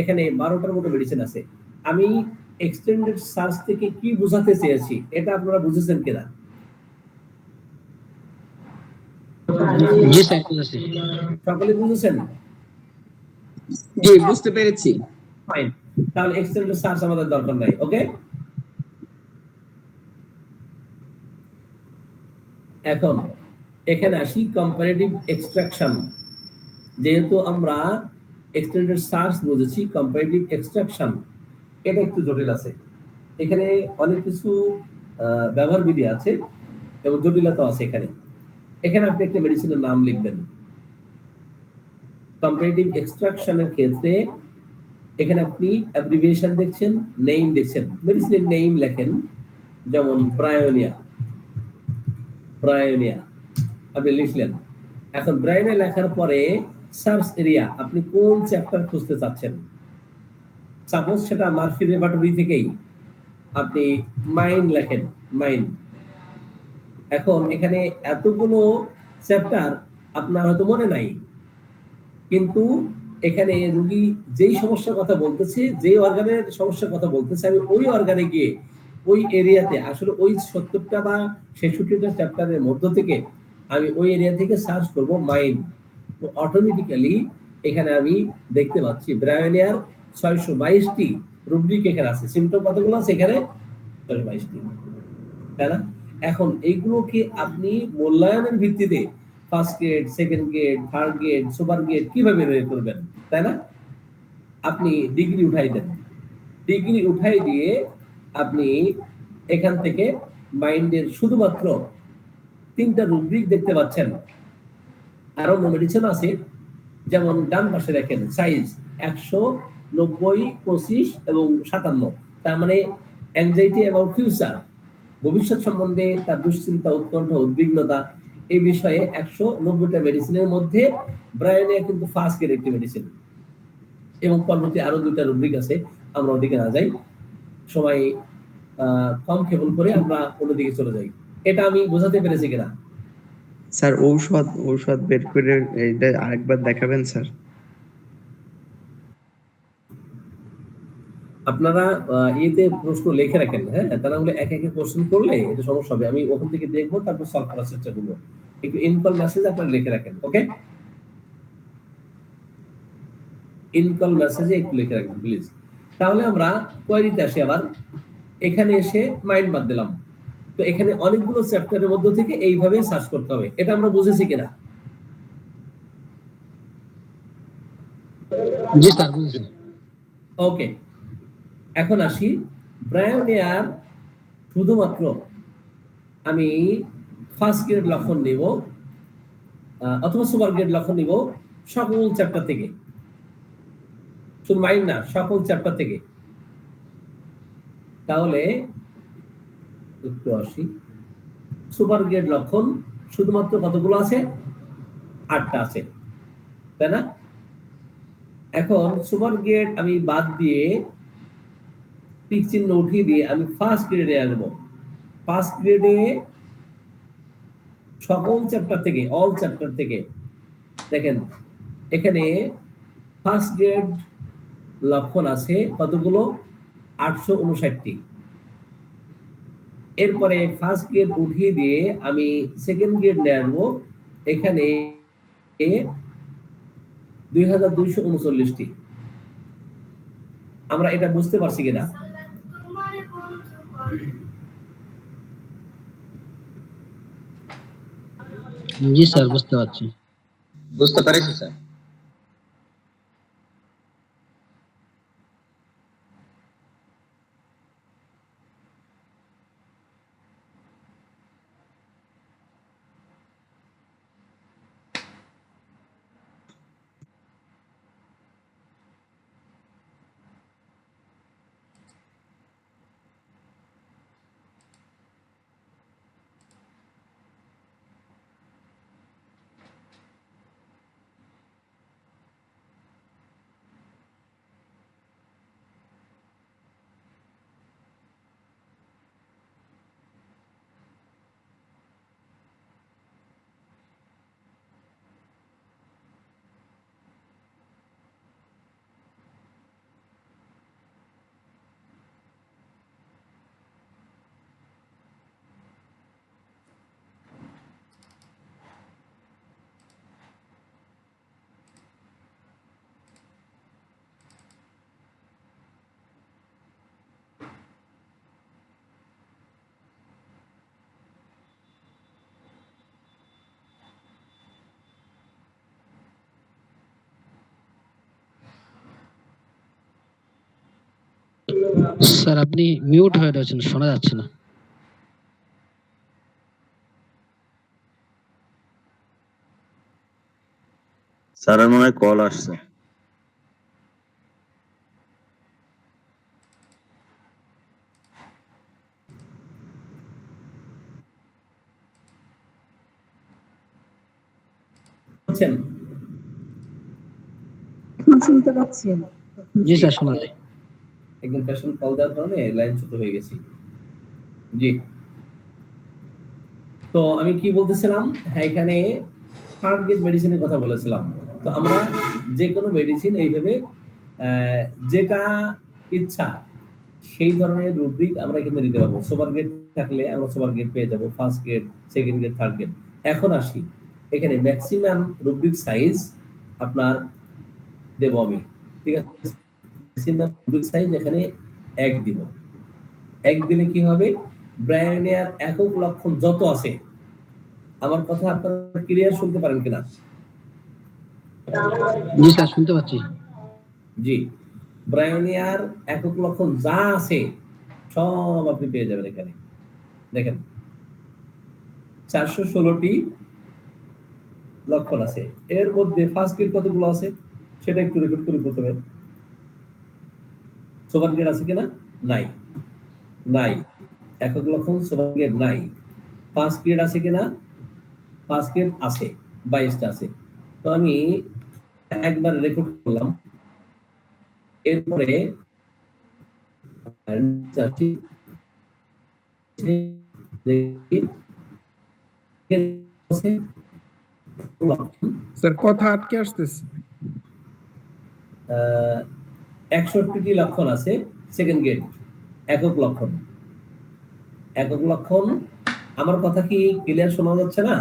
এখানে 12টার মতো মেডিসিন আছে। আমি এক্সটেন্ডেড সার্চ থেকে কি বোঝাতে চেয়েছি এটা আপনারা বুঝেছেন কিনা? জি স্যার, বুঝেছি। সকলে বুঝেছেন? জি, বুঝতে পেরেছি। ফাইন, তাহলে এক্সটেন্ডেড সার্চ আমাদের দরকার নাই। ওকে, এখন এখানে আসি কম্পারেটিভ এক্সট্রাকশন। যেহেতু আমরা এক্সটেন্ডেড সার্চ বুঝেছি, কম্পারেটিভ এক্সট্রাকশন এটা একটু জটিল আছে। এখানে অনেক কিছু ব্যবহার বিধি আছে এবং জটিলতা আছে। এখানে এখানে আপনি একটা মেডিসিনের নাম লিখবেন। কম্পারেটিভ এক্সট্রাকশনের ক্ষেত্রে এখানে আপনি অ্যাব্রিভিয়েশন দেখছেন, নেম দেখছেন, মেডিসিনের নেম লেখেন, যেমন ব্রায়োনিয়া, ব্রায়োনিয়া আপনি লিখলেন। এখন ব্রায়োনিয়া লেখার পরে সার্চ এরিয়া, আপনি কোন চ্যাপ্টার খুঁজতে চাচ্ছেন। সাপোজ সেটা মার্ফি রেপার্টরি থেকেই আপনি মাইন্ড লেখেন, মাইন্ড। এখন এখানে এতগুলো চ্যাপ্টার আপনার হয়তো মনে নাই, কিন্তু এখানে রোগী যেই সমস্যার কথা বলতেছে, যেই অর্গানের সমস্যার কথা বলতেছে, আমি ওই অর্গানে গিয়ে ওই এরিয়াতে আসলে ওই 70টা বা 66টা চ্যাপ্টারের মধ্য থেকে আমি ওই এরিয়া থেকে সার্চ করব মাইন্ড। তো অটোমেটিক্যালি এখানে আমি দেখতে পাচ্ছি ব্রায়োনিয়ার 622টি রুব্রিক এখানে আছে। সিম্পটম কতগুলো আছে এখানে? 622টি, তাই না? এখন এইগুলোকে আপনি মূল্যায়নের ভিত্তিতে first grade, second grade, third grade, super grade কিভাবে বের করবেন, তাই না? আপনি ডিগ্রি উঠাই দেন, ডিগ্রি উঠাই দিয়ে আপনি এখান থেকে মাইন্ডের শুধুমাত্র 3টা রুব্রিক দেখতে পাচ্ছেন। আরো মেডিসিন আছে, যেমন ডান পাশে দেখেন সাইজ 190, 25 এবং 57। তার মানে অ্যাংজাইটি অ্যাবাউট ফিউচার, ভবিষ্যৎ সম্বন্ধে তার দুশ্চিন্তা, উৎকণ্ঠা, উদ্বিগ্নতা, এই বিষয়ে 190টা মেডিসিনের মধ্যে ব্রায়োনিয়া কিন্তু ফার্স্ট গ্রেড একটি মেডিসিন। এবং পরবর্তী আরো 2টা রুব্রিক আছে, আমরা ওদিকে না যাই, সময় কম ক্ষেপণ করে আমরা অন্যদিকে চলে যাই। এটা আমি বোঝাতে পেরেছি কিনা? স্যার, ঔষধ ঔষধ বের করে এটা আরেকবার দেখাবেন স্যার। আপনারা ইয়েতে প্রশ্ন লিখে রাখেন, হ্যাঁ, তা না হলে এক একে কোশ্চেন করলে এটা সমস্যা হবে। আমি ওখান থেকে দেখবো, তারপর সলভ করার চেষ্টা করবো। একটু ইনকল মেসেজ আপনারা লিখে রাখেন। ওকে, ইনকল মেসেজে একটু লিখে রাখবেন প্লিজ। তাহলে আমরা কোয়েরিতে আসি আবার। এখানে এসে মাইন্ড বাদ দিলাম। তো এখানে অনেকগুলো চ্যাপ্টারের মধ্য থেকে এইভাবে সার্চ করতে হবে। এটা আমরা বুঝেছি কিনা? জি স্যার, বুঝেছি। ওকে, এখন আসি ব্রায়োনিয়ার শুধুমাত্র আমি ফার্স্ট গ্রেড লক্ষণ নিব অথবা সুপার গ্রেড লক্ষণ নিব সকল চ্যাপ্টার থেকে, শুধু মাইন্ড না, সকল চ্যাপ্টার থেকে। তাহলে একটু আসি, সুপার গ্রেড লক্ষণ শুধুমাত্র কতগুলো আছে? 8টা আছে, তাই না? এখন সুপার গ্রেড আমি বাদ দিয়ে, টিক চিহ্ন উঠিয়ে দিয়ে আমি ফার্স্ট গ্রেডে আসবো। ফার্স্ট গ্রেডে সকল চ্যাপ্টার থেকে, অল চ্যাপ্টার থেকে দেখেন এখানে ফার্স্ট গ্রেড লক্ষণ আছে কতগুলো? 859টি। এরপরে ফার্স্ট গ্রেড উঠিয়ে দিয়ে আমি সেকেন্ড গ্রেড নিয়ে আসবো, এখানে 2239টি। আমরা এটা বুঝতে পারছি কিনা? জি স্যার, বুঝতে পারছি। বুঝতে পেরেছি স্যার। স্যার আপনি মিউট হয়ে রয়েছেন, শোনা যাচ্ছে না। স্যারের মনে হয় কল আসছে। বুঝছেন? এখন শুনতে পাচ্ছি। জি স্যার, শোনা যায়। একজন পেশেন্ট কল দেওয়ার কারণে লাইন চ্যুত হয়ে গেছি। জি, তো আমি কি বলতেছিলাম, হ্যাঁ এখানে থার্ড গ্রেড মেডিসিনের কথা বলেছিলাম। তো আমরা যে কোনো মেডিসিন এইভাবে যেটা ইচ্ছা সেই ধরনের রুব্রিক আমরা এখানে দিতে পারবো। সুপার গ্রেড থাকলে আমরা সুপার গ্রেড পেয়ে যাবো, first grade, second grade, third grade. এখন আসি, এখানে ম্যাক্সিমাম রুব্রিক সাইজ আপনার দেবো আমি, ঠিক আছে? ম্যাক্সিমাম রুব্রিক সাইজ এখানে 1 দিব। 1 দিলে কি হবে, ব্রায়োনিয়ার একক লক্ষণ যত আছে, আমার কথা আপনারা ক্লিয়ার শুনতে পারেন কিনা? জি স্যার, শুনতে পাচ্ছি। জি, ব্রায়োনিয়ার একক লক্ষণ যা আছে সব আপনি পেয়ে যাবেন এখানে। দেখেন 416টি লক্ষণ আছে, এর মধ্যে ফার্স্ট গ্রেড কতগুলো আছে সেটা একটু রেকর্ড করে প্রথমে। সুপার গ্রেড আছে কিনা? নাই, নাই। একক লক্ষণ সুপার গ্রেড নাই। ফার্স্ট গ্রেড আছে কিনা? ফার্স্ট গ্রেড আছে, 22টা আছে। তো আমি একবার রেকর্ড করলাম, এরপরে স্যার কথা আটকে আসতেছে। 61টি লক্ষণ আছে সেকেন্ড গ্রেড, একক লক্ষণ। একক লক্ষণ, আমার কথা কি ক্লিয়ার শোনা যাচ্ছে না?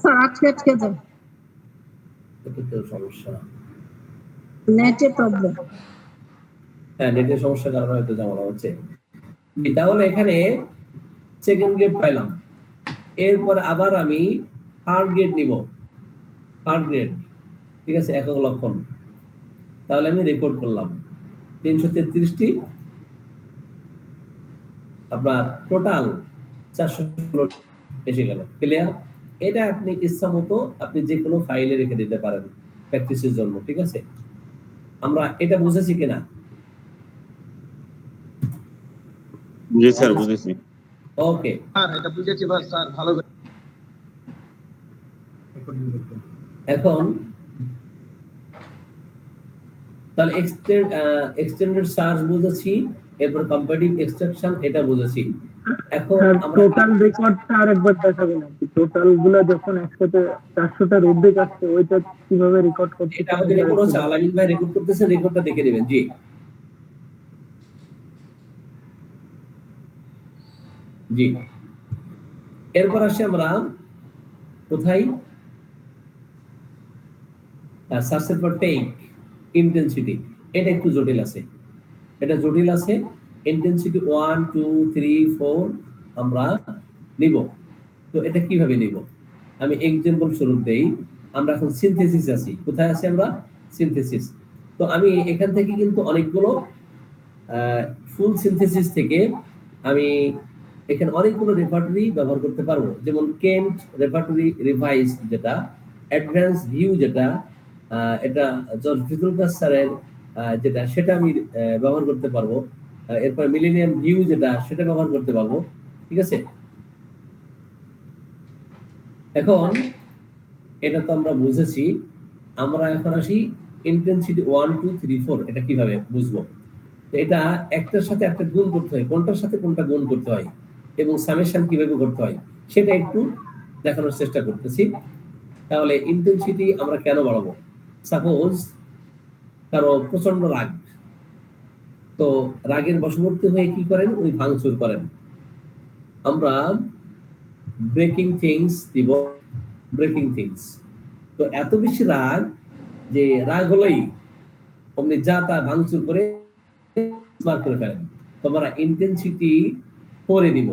স্যার আটকে আটকে যায়, এটা তো সমস্যা। নেটে প্রবলেম। হ্যাঁ, নেটের সমস্যার কারণে হয়তো ঝামেলা হচ্ছে। তাহলে এখানে সেকেন্ড গ্রেড পাইলাম, এরপর আবার আমি থার্ড গ্রেড নিব। থার্ড গ্রেড, ঠিক আছে, একক লক্ষণ। তাহলে আমি রেকর্ড করলাম 333টি, আপনার টোটাল 416 এসে গেল। ক্লিয়ার? এটা আপনি ইচ্ছা মতো আপনি যে কোনো ফাইলে রেখে দিতে পারেন প্র্যাকটিসের জন্য, ঠিক আছে? আমরা এটা বুঝেছি কিনা? জি স্যার, বুঝেছি। ওকে, স্যার এটা বুঝেছি বাস স্যার, ভালো করে। এখন তাহলে এক্সটেন্ডেড সার্চ বুঝেছি, এরপর কম্পারেটিভ এক্সট্রাকশন এটা বুঝেছি। এখন আমরা টোটাল রেকর্ডটা আরেকবার দেখাবেন আর কি, টোটাল গুলা যখন একসাথে 400টা রুব্রিক আসছে ওইটা কিভাবে রেকর্ড করতে এটা আমাদের রেকর্ড হচ্ছে, আলামিন ভাই রেকর্ড করতেছে, রেকর্ডটা দেখে নেবেন। জি, জি। এরপর আসি আমরা কোথায়, সার্চের পর টেক ইন্টেন্সিটি। এটা একটু জটিল আছে, এটা জটিল আছে। ইন্টেন্সিটি 1 2 3 4 আমরা নিব। তো এটা কিভাবে নিব, আমি এক্সাম্পল স্বরূপ দেই। আমরা এখন সিনথেসিস আছি, কোথায় আছি আমরা? সিনথেসিস। তো আমি এখান থেকে কিন্তু অনেকগুলো ফুল সিনথেসিস থেকে আমি এখানে অনেকগুলো রেপার্টরি ব্যবহার করতে পারবো। যেমন কেন্ট রেপার্টরি রিভাইজ, যেটা অ্যাডভান্স ভিউ, যেটা এটা জর্জ ভিতুলকাস স্যারের যেটা, সেটা আমি ব্যবহার করতে পারবো। এরপর মিলেনিয়াম ভিউ যেটা, সেটা ব্যবহার করতে পারবো, ঠিক আছে? এখন এটা তো আমরা বুঝেছি, আমরা এখন আসি ইন্টেন্সিটি 1 2 3 4 এটা কিভাবে বুঝবো। এটা একটার সাথে একটা গুণ করতে হয়, কোনটার সাথে কোনটা গুণ করতে হয় এবং সামেশন কিভাবে করতে হয় সেটা একটু দেখানোর চেষ্টা করতেছি। তাহলে ইন্টেন্সিটি আমরা কেন বাড়াবো? সাপোজ কারো প্রচন্ড রাগ, তো রাগের বশবর্তী হয়ে কি করেন, উনি ভাঙচুর করেন। আমরা ব্রেকিং থিংস দিব, ব্রেকিং থিংস। তো এত বেশি রাগ যে রাগ হলেই অমনি যা তা ভাঙচুর করে মার করে ফেলেন। তোমরা ইন্টেন্সিটি 4 দিব,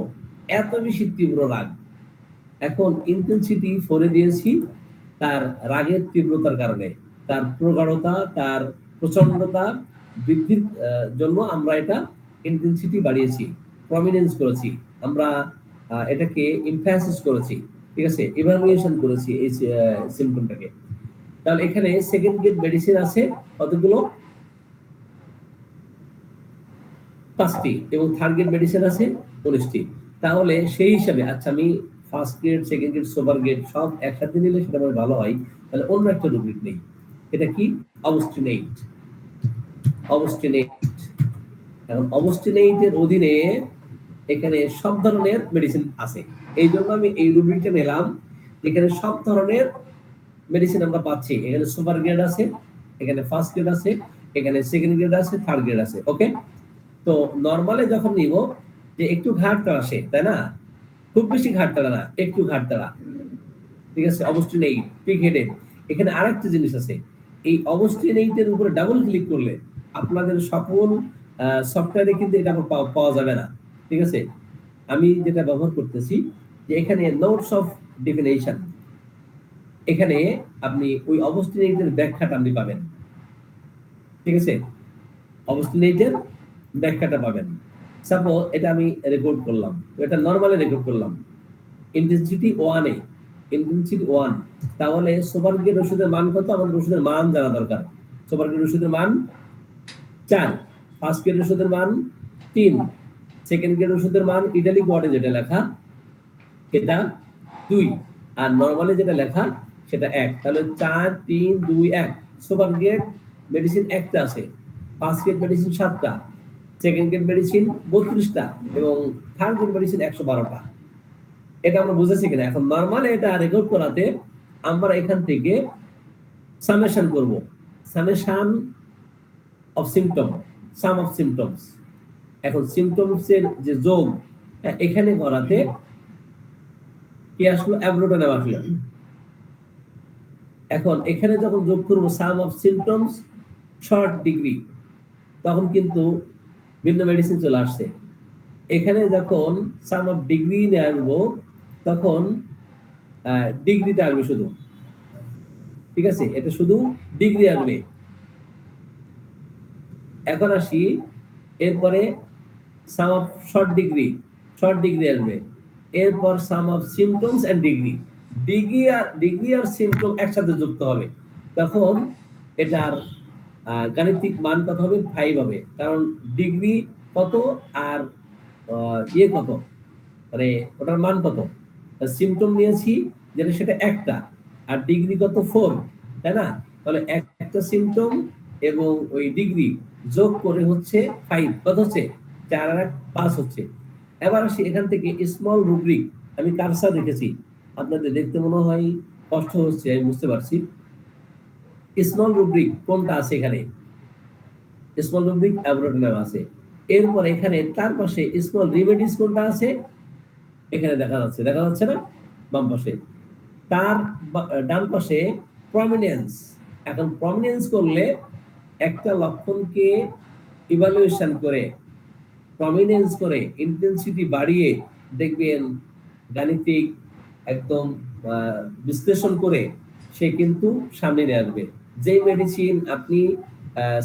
এত বেশি তীব্র রাগ। এখন ইন্টেন্সিটি 4 দিয়েছি তার রাগের তীব্রতার কারণে, তার প্রগাঢ়তা, তার প্রচন্ডতা, বৃদ্ধির জন্য আমরা এটা ইন্টেন্সিটি বাড়িয়েছি, প্রমিনেন্স করেছি, আমরা এটাকে এমফাসিস করেছি, ঠিক আছে, ইভালুয়েশন করেছি এই সিম্পটমটাকে। তাহলে এখানে সেকেন্ড গ্রেড মেডিসিন আছে কতগুলো? 5টি, এবং থার্ড গ্রেড মেডিসিন আছে 19টি। তাহলে সেই হিসাবে আচ্ছা আমি first grade, second grade, super grade সব একসাথে নিলে সেটা আমার ভালো হয়, তাহলে অন্য একটা রুব্রিক নেই। এটা কি? অবস্টিনেট। এখন অবস্টিনেটের অধীনে এখানে সব ধরনের মেডিসিন আছে, এই জন্য আমি এই রুব্রিকটা নিলাম। এখানে সব ধরনের মেডিসিন আমরা পাচ্ছি। এখানে সুপার গ্রেড আছে, এখানে ফার্স্ট গ্রেড আছে, এখানে সেকেন্ড গ্রেড আছে, থার্ড গ্রেড আছে। ওকে, তো নরমালে যখন নিব যে একটু ঘাটতাড়া আসে, তাই না? খুব বেশি ঘাটতাড়া না, একটু ঘাটতাড়া, ঠিক আছে, অবস্টিনেট, পিক হেডেড। এখানে আরেকটা জিনিস আছে, এই অবস্টিনেটের উপরে ডাবল ক্লিক করলে আপনাদের সকল সফটওয়্যারে কিন্তু এটা পাওয়া যাবে না, ঠিক আছে। আমি যেটা ব্যবহার করতেছি যে এখানে নোটস অফ ডেফিনেশন, এখানে আপনি ওই অবস্টিনেটের ব্যাখ্যাটা আপনি পাবেন, ঠিক আছে, অবস্টিনেটের ব্যাখ্যাটা পাবেন। সাপোজ এটা আমি রেকর্ড করলাম, এটা নরমালি রেকর্ড করলাম, ইন্টেন্সিটি 1 ইন্টেন্সিটি 1। তাহলে সুপার গ্রেড ওষুধের মান কত? আমাদের ওষুধের মান জানা দরকার। সুপার গ্রেড ওষুধের মান 4, ফার্স্ট গ্রেড ওষুধের মান 3, সেকেন্ড গ্রেড ওষুধের মান ইটালিক ওয়ার্ডে যেটা লেখা এটা 2, আর নরমালি যেটা লেখা সেটা 1। তাহলে 4, 3, 2, 1। সুপার গ্রেড মেডিসিন 1টা আছে, ফার্স্ট গ্রেড মেডিসিন 7টা, সেকেন্ড গ্রেড মেডিসিন 32টা, এবং থার্ড গ্রেড মেডিসিন 112টা। এটা আমরা বুঝেছি কিনা? এখন নরমালি এটা রেকর্ড করাতে আমরা এখান থেকে সামেশন করব, summation of symptom, some of symptoms. এখন সিম্পটমসের যে যোগ এখানে করাতে কি আসলো? অ্যাব্রোটা নেওয়া আসলো। এখন এখানে যখন যোগ করব সাম অফ সিম্পটমস শর্ট ডিগ্রি, তখন কিন্তু ভিন্ন মেডিসিন চলে আসছে। এখানে যখন সাম অফ ডিগ্রি নিয়ে আসবো তখন ডিগ্রিটা আসবে শুধু, ঠিক আছে, এটা শুধু ডিগ্রি আসবে। এখন আসি এরপরে সাম অফ শর্ট ডিগ্রি আসবে, এরপর sum of symptoms and degree, degree আর সিম্পটম একসাথে যুক্ত হবে, তখন এটার গাণিতিক মান কত হবে? 5 হবে। কারণ ডিগ্রি কত আর কত, মানে ওটার মান কত? সিম্পটম নিয়েছি যেটা সেটা একটা, আর ডিগ্রি কত? 4, তাই না? তাহলে একটা সিম্পটম এবং ওই ডিগ্রি যোগ করে হচ্ছে 5, কত হচ্ছে? 4 আর 1 5 হচ্ছে। এবার আসি এখান থেকে স্মল রুব্রিক, আমি কারসার রেখেছি, আপনাদের দেখতে মনে হয় কষ্ট হচ্ছে, আমি বুঝতে পারছি। স্মল রুব্রিক কোনটা আছে? এখানে স্মল রুব্রিক অ্যাব্রোটেনাম আছে। এরপর এখানে তার পাশে স্মল রিমেডিস কোনটা আছে? এখানে দেখা যাচ্ছে না? বাম পাশে। তার ডান পাশে প্রমিনেন্স। এখন প্রমিনেন্স করলে একটা লক্ষণকে ইভালুয়েশন করে, প্রমিনেন্স করে, ইন্টেন্সিটি বাড়িয়ে দেখবেন গাণিতিক একদম বিশ্লেষণ করে সে কিন্তু সামনে নিয়ে আসবে। যে মেডিসিন আপনি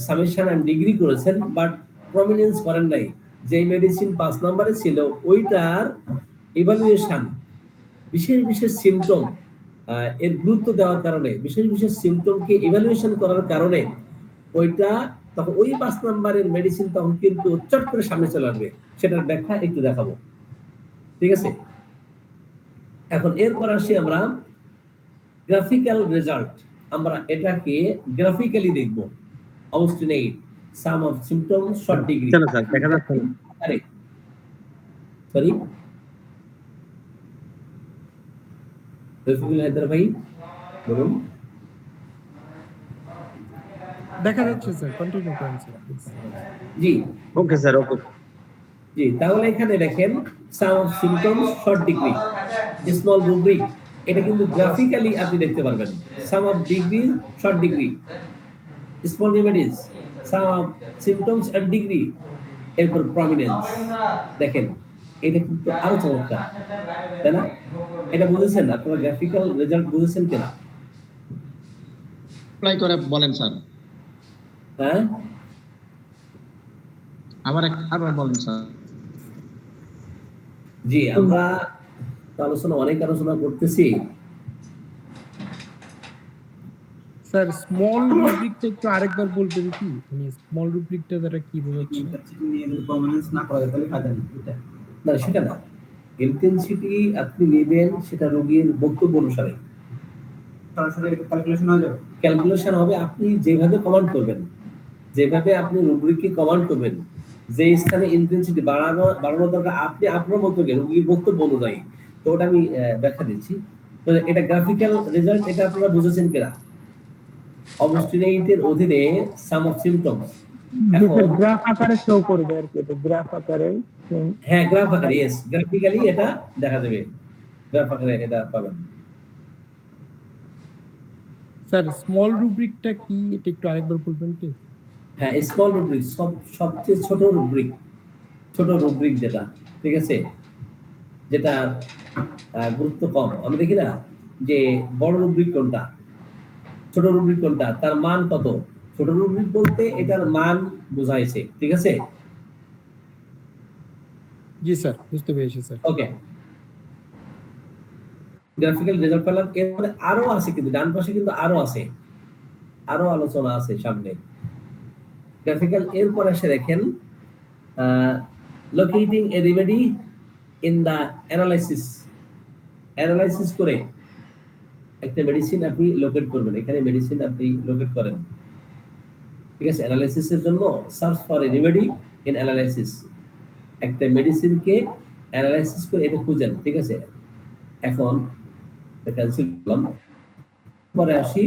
সামেশন এন্ড ডিগ্রি করেছেন বাট প্রমিনেন্স করেন নাই, যে মেডিসিন 5 নম্বরে ছিল ওইটার ইভালুয়েশন বিশেষ সিম্পটম এর গুরুত্ব দেওয়ার কারণে, বিশেষ সিম্পটমকে ইভালুয়েশন করার কারণে ওইটা তখন ওই 5 নম্বরের মেডিসিন তখন কিন্তু চট করে সামনে চলে আসবে। সেটার ব্যাখ্যা একটু দেখাবো, ঠিক আছে। এখন এরপর আসি আমরা গ্রাফিক্যাল রেজাল্ট, আমরা এটাকে গ্রাফিক্যালি দেখব। Obstinate, some of symptoms, short degree. চলো স্যার, দেখা যাচ্ছে না। সরি, রফিকুল হায়দার ভাই বলুন। দেখা যাচ্ছে স্যার, কন্টিনিউ করেন স্যার প্লিজ। জি ওকে স্যার, ওকে। জি, তাহলে এখানে দেখেন sum of symptoms, short degree, small rubric, এটা কিন্তু গ্রাফিক্যালি আপনি দেখতে পারবেন। Sum of degree, short degree, small remedies, sum of symptoms and degree, এরপর প্রমিনেন্স। দেখেন এটা কিন্তু আরো চমৎকার, তাই না? এটা বুঝেছেন আপনারা? গ্রাফিক্যাল রেজাল্ট বুঝেছেন কিনা? অ্যাপ্লাই করে বলেন স্যার। হ্যাঁ, আবার বলেন স্যার। জি, আমরা অনেক আলোচনা করতেছি। স্যার স্মল রুব্রিকটা একটু আরেকবার বলবেন কি, মানে স্মল রুব্রিকটা দ্বারা কি বোঝাচ্ছে? ইন্টারসিটি নিয়ে যদি প্রমিনেন্স না করা যায় তাহলে ফায়দা নেই এটা। না, সেটা না। ইন্টেন্সিটি আপনি নেবেন সেটা রোগীর বক্তব্য অনুসারে সরাসরি ক্যালকুলেশন হয়ে যাবে। ক্যালকুলেশন হবে। আপনি যেভাবে কমান্ড করবেন, যেভাবে আপনি রুব্রিককে কমান্ড করবেন, যে স্থানে ইন্টেন্সিটি বাড়ানো দরকার আপনি আপনার মতো রোগীর বক্তব্য অনুযায়ী। তো ওটা আমি ব্যাখ্যা দিচ্ছি। তো এটা গ্রাফিক্যাল রেজাল্ট, এটা আপনারা বুঝেছেন কিনা? অবস্টিনেটের অধীনে সাম অফ সিম্পটমস। এখন গ্রাফ আকারে শো করবে আর কি, এটা গ্রাফ আকারে। হ্যাঁ, গ্রাফ আকারে, ইয়েস, গ্রাফিক্যালি এটা দেখা যাবে, গ্রাফ আকারে এটা পাবেন। স্যার স্মল রুব্রিকটা কি, এটা একটু আরেকবার বলবেন কি? হ্যাঁ, স্মল রুব্রিক, সবচেয়ে ছোট রুব্রিক যেটা, ঠিক আছে, যেটা গুরুত্ব কম। আমরা দেখি না যে বড় রুব্রিক কোনটা, ছোট রুব্রিক কোনটা, তার মান কত। ছোট রুব্রিক বলতে এটার মান বোঝাইছে, ঠিক আছে। জি স্যার, বুঝতে পেরেছি স্যার। ওকে, গ্রাফিক্যাল রেজাল্ট পেলাম। এরপরে আরো আছে, কিন্তু ডান পাশে কিন্তু আরো আছে, আরো আলোচনা আছে সামনে। গ্রাফিক্যাল এরপর এসে দেখেন locating a remedy in the analysis করে একটা মেডিসিন আপনি লোকেট করবেন। এখানে মেডিসিন আপনি লোকেট করেন, ঠিক আছে। অ্যানালাইসিসের জন্য search for a remedy in analysis, একটা মেডিসিনকে অ্যানালাইসিস করে এটা খুঁজেন, ঠিক আছে। এখন ক্যান্সেল করলাম, পরে আসি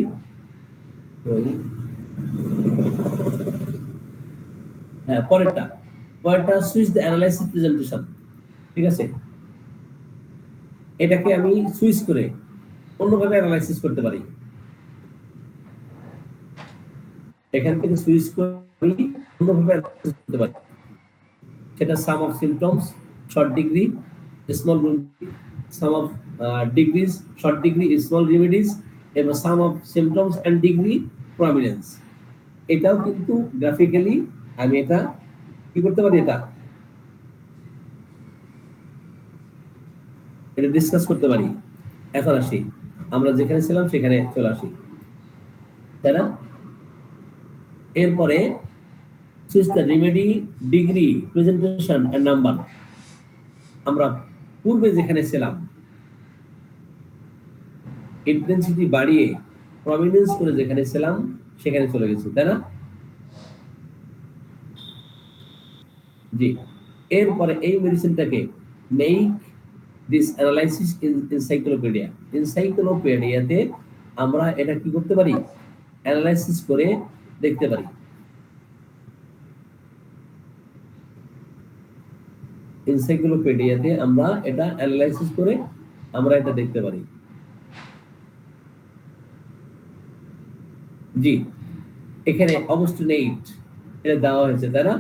হ্যাঁ পরেরটা সুইচ দ্য অ্যানালাইসিস প্রেজেন্টেশন, ঠিক আছে। এটাকে আমি সুইচ করে অন্যভাবে অ্যানালাইসিস করতে পারি। এখান থেকে সুইচ করে অন্যভাবে অ্যানালাইসিস করতে পারি। সেটা sum of symptoms, short degree, small sum of degrees, short degree, small remedies, এবং sum of symptoms and degree prominence. এটাও কিন্তু গ্রাফিক্যালি আমি এটা কি করতে পারি, এটা ডিসকাস করতে পারি। এখন আসি, আমরা যেখানে ছিলাম সেখানে চলে আসি, তাই না। এরপরে switch the remedy, degree, presentation and number. আমরা পূর্বে যেখানে ছিলাম ইন্টেন্সিটি বাড়িয়ে প্রমিনেন্স করে যেখানে ছিলাম সেখানে চলে গেছি, তাই না। জি, এরপরে এই মেডিসিনটাকে মেক দিস অ্যানালাইসিস ইন এনসাইক্লোপিডিয়াতে আমরা এটা কি করতে পারি, অ্যানালাইসিস করে দেখতে পারি। এনসাইক্লোপিডিয়াতে আমরা এটা অ্যানালাইসিস করে আমরা এটা দেখতে পারি। জি, এখানে অবস্টিনেট এটা দেওয়া হয়েছে, তাই না।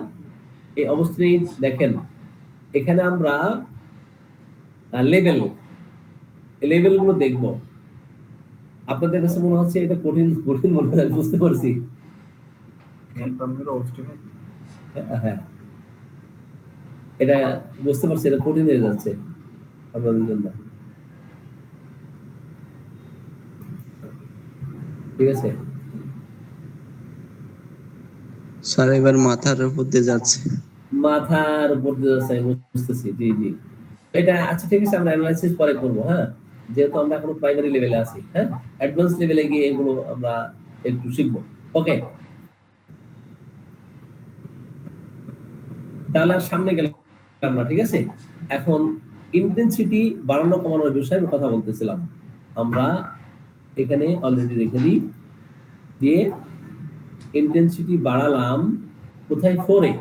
এই অবস্টিনেট দেখেন, এখানে আমরা লেভেলগুলো দেখব। আপনাদের কাছে মনে হচ্ছে এটা কঠিন মনে হয়, বুঝতে পারছি। হ্যাঁ, এটা বুঝতে পারছি, এটা কঠিন হয়ে যাচ্ছে আপনাদের জন্য, ঠিক আছে। স্যার এবার মাথার উপর দিয়ে যাচ্ছে। মাথার উপর দিয়ে যাচ্ছে, আমি বুঝতেছি। জি জি, এটা আচ্ছা, ঠিক আছে, আমরা অ্যানালাইসিস পরে করবো। হ্যাঁ, যেহেতু আমরা এখনো প্রাইমারি লেভেলে আছি, হ্যাঁ, অ্যাডভান্স লেভেলে গিয়ে এগুলো আমরা একটু শিখবো। ওকে, তাহলে আর সামনে গেলাম না, ঠিক আছে। এখন ইন্টেন্সিটি বাড়ানো কমানোর বিষয়ে আমি কথা বলতেছিলাম। আমরা এখানে অলরেডি রেখে দিই, দিয়ে ইন্টেন্সিটি বাড়ালাম কোথায়, 4 এ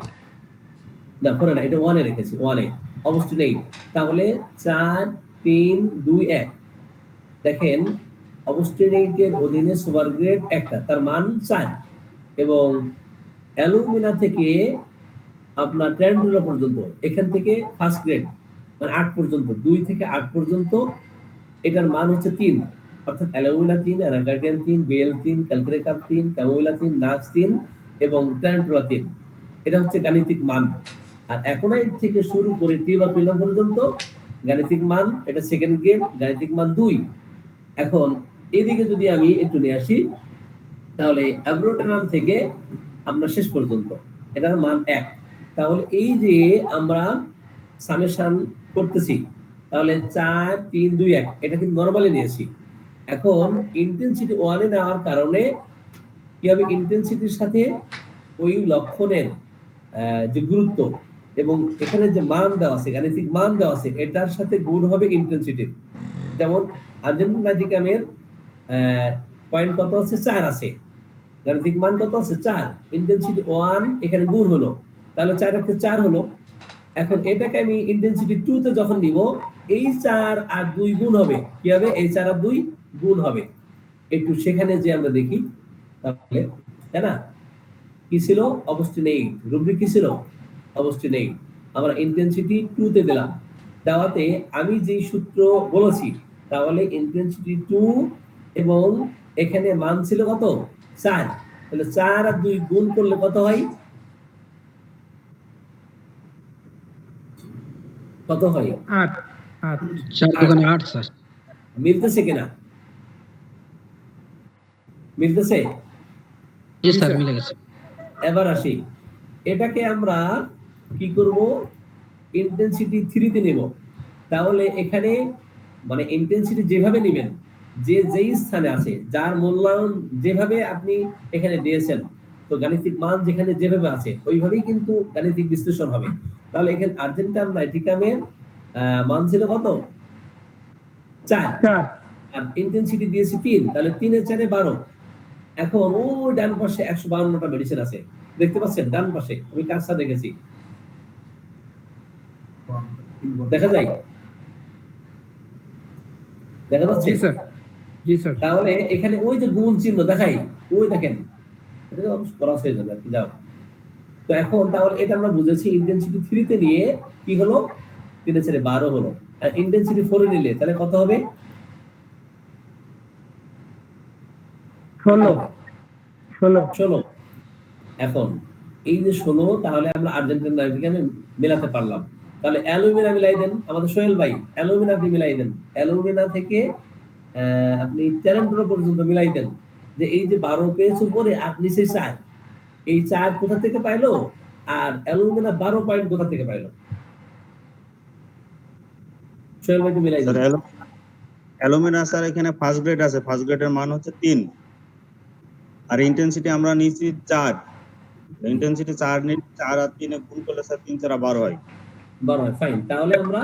না, 4 এ না, এটা 1 এ রেখেছি, 1 এ অবস্টিনেট। তাহলে 4 3 2 1 দেখেন, অবস্টিনেটের অধীনে সুপার গ্রেড একটা, তার মান 4, এবং অ্যালুমিনা থেকে আপনার ট্যান্ডুলা পর্যন্ত, এখান থেকে ফার্স্ট গ্রেড মানে 8 পর্যন্ত, 2 থেকে 8 পর্যন্ত এটার মান হচ্ছে 3। অর্থাৎ অ্যালুমিনা 3, অ্যানাকার্ডিয়ান 3, বেল 3, ক্যালকুলেকার 3, ক্যামোইলা 3, নাক্স 3 এবং ট্যান্ডুলা 3। এটা হচ্ছে গাণিতিক মান। আর অ্যাকোনাইট থেকে শুরু করে টিউবারকুলাম পর্যন্ত গাণিতিক মান, এটা সেকেন্ড গ্রেড, গাণিতিক মান 2। এখন এদিকে যদি আমি একটু নিয়ে আসি, তাহলে অ্যাব্রোটেনাম থেকে আমরা শেষ পর্যন্ত এটার মান 1। তাহলে এই যে আমরা সামেশন করতেছি, তাহলে 4 3 2 1 এটা কিন্তু নরমালি নিয়েছি। এখন ইন্টেন্সিটি 1 এ নেওয়ার কারণে কি হবে, ইন্টেন্সিটির সাথে ওই লক্ষণের যে গুরুত্ব এবং এখানে যে মান দেওয়া আছে, গাণিতিক মান দেওয়া আছে, এটার সাথে গুণ হবে ইন্টেন্সিটির। যেমন আর্জেন্টিনাটিকামের পয়েন্ট কত আছে, 4 আছে, গাণিতিক মান কত আছে, 4, ইন্টেন্সিটি 1 এখানে গুণ হলো, তাহলে 4 এর 4 হলো। এখন এটাকে আমি ইন্টেন্সিটি 2 তে যখন নিব, এই 4 আর 2 গুণ হবে, কি হবে, এই 4 আর 2 গুণ হবে। একটু সেখানে যে আমরা দেখি, তাহলে তাই না, কি ছিল, অবস্টিনেট, রুব্রিক কি ছিল, অবস্টিনেট। আমরা ইন্টেন্সিটি 2 তে দিলাম, দেওয়াতে আমি যেই সূত্র বলেছি, তাহলে ইন্টেন্সিটি 2 এবং এখানে মান ছিল কত, 4, তাহলে 4 আর 2 গুণ করলে কত হয়, কত হয়, 8 8 4 দোকানে 8 স্যার। মিলতেছে কিনা, মিলতেছে? জি স্যার, মিলে গেছে। এবার আসি, এটাকে আমরা কি করব, ইন্টেন্সিটি 3 তে নেব। তাহলে এখানে মানে ইন্টেন্সিটি যেভাবে নেবেন, যে যেই স্থানে আছে, যার মূল্যায়ন যেভাবে আপনি এখানে দিয়েছেন, তো গাণিতিক মান যেখানে যেভাবে আছে ওইভাবেই কিন্তু গাণিতিক বিশ্লেষণ হবে। তাহলে এখানে আর্জেন্টিনাটিকামের মান ছিল কত, 4, আর ইন্টেন্সিটি দিয়েছি 3, তাহলে 3 এর 4 এ 12। এখন ওই ডান পাশে 152টা মেডিসিন আছে, দেখতে পাচ্ছেন ডান পাশে, আমি কাজটা দেখেছি, দেখা যায়, দেখা যাচ্ছে? জি স্যার, জি স্যার। তাহলে এখানে ওই যে গুণ চিহ্ন দেখাই, ওই দেখেন, এটা ক্রস হয়ে যাবে, যাও। তো এখন তাহলে এটা আমরা বুঝেছি, ইন্টেন্সিটি 3 তে নিয়ে কি হলো, 3 এর 4 এ 12 হলো। আর ইন্টেন্সিটি 4 এ নিলে তাহলে কত হবে, 16। এখন এই যে 16, তাহলে আমরা আর্জেন্টিনাটিকামে মেলাতে পারলাম। তাহলে অ্যালুমিনা মিলাই দেন, আমাদের সোহেল ভাই, অ্যালুমিনা আপনি মিলাই দেন, অ্যালুমিনা থেকে আপনি ট্যালেন্টো পর্যন্ত মিলাই দেন, যে এই যে 12 পেজ উপরে আর নিচে 4, এই 4 কোথা থেকে পাইলো, আর অ্যালুমিনা 12 পয়েন্ট কোথা থেকে পাইলো, সোহেল ভাই মিলাই দেন। স্যার অ্যালুমিনা স্যার এখানে ফার্স্ট গ্রেড আছে, ফার্স্ট গ্রেডের মান হচ্ছে 3, আর ইন্টেন্সিটি আমরা নিয়েছি 4, ইন্টেন্সিটি 4 নিয়ে 4 আর 3 এ গুণ করলে স্যার 3 4 12 হয়, 12 হয়, ফাইন। তাহলে আমরা,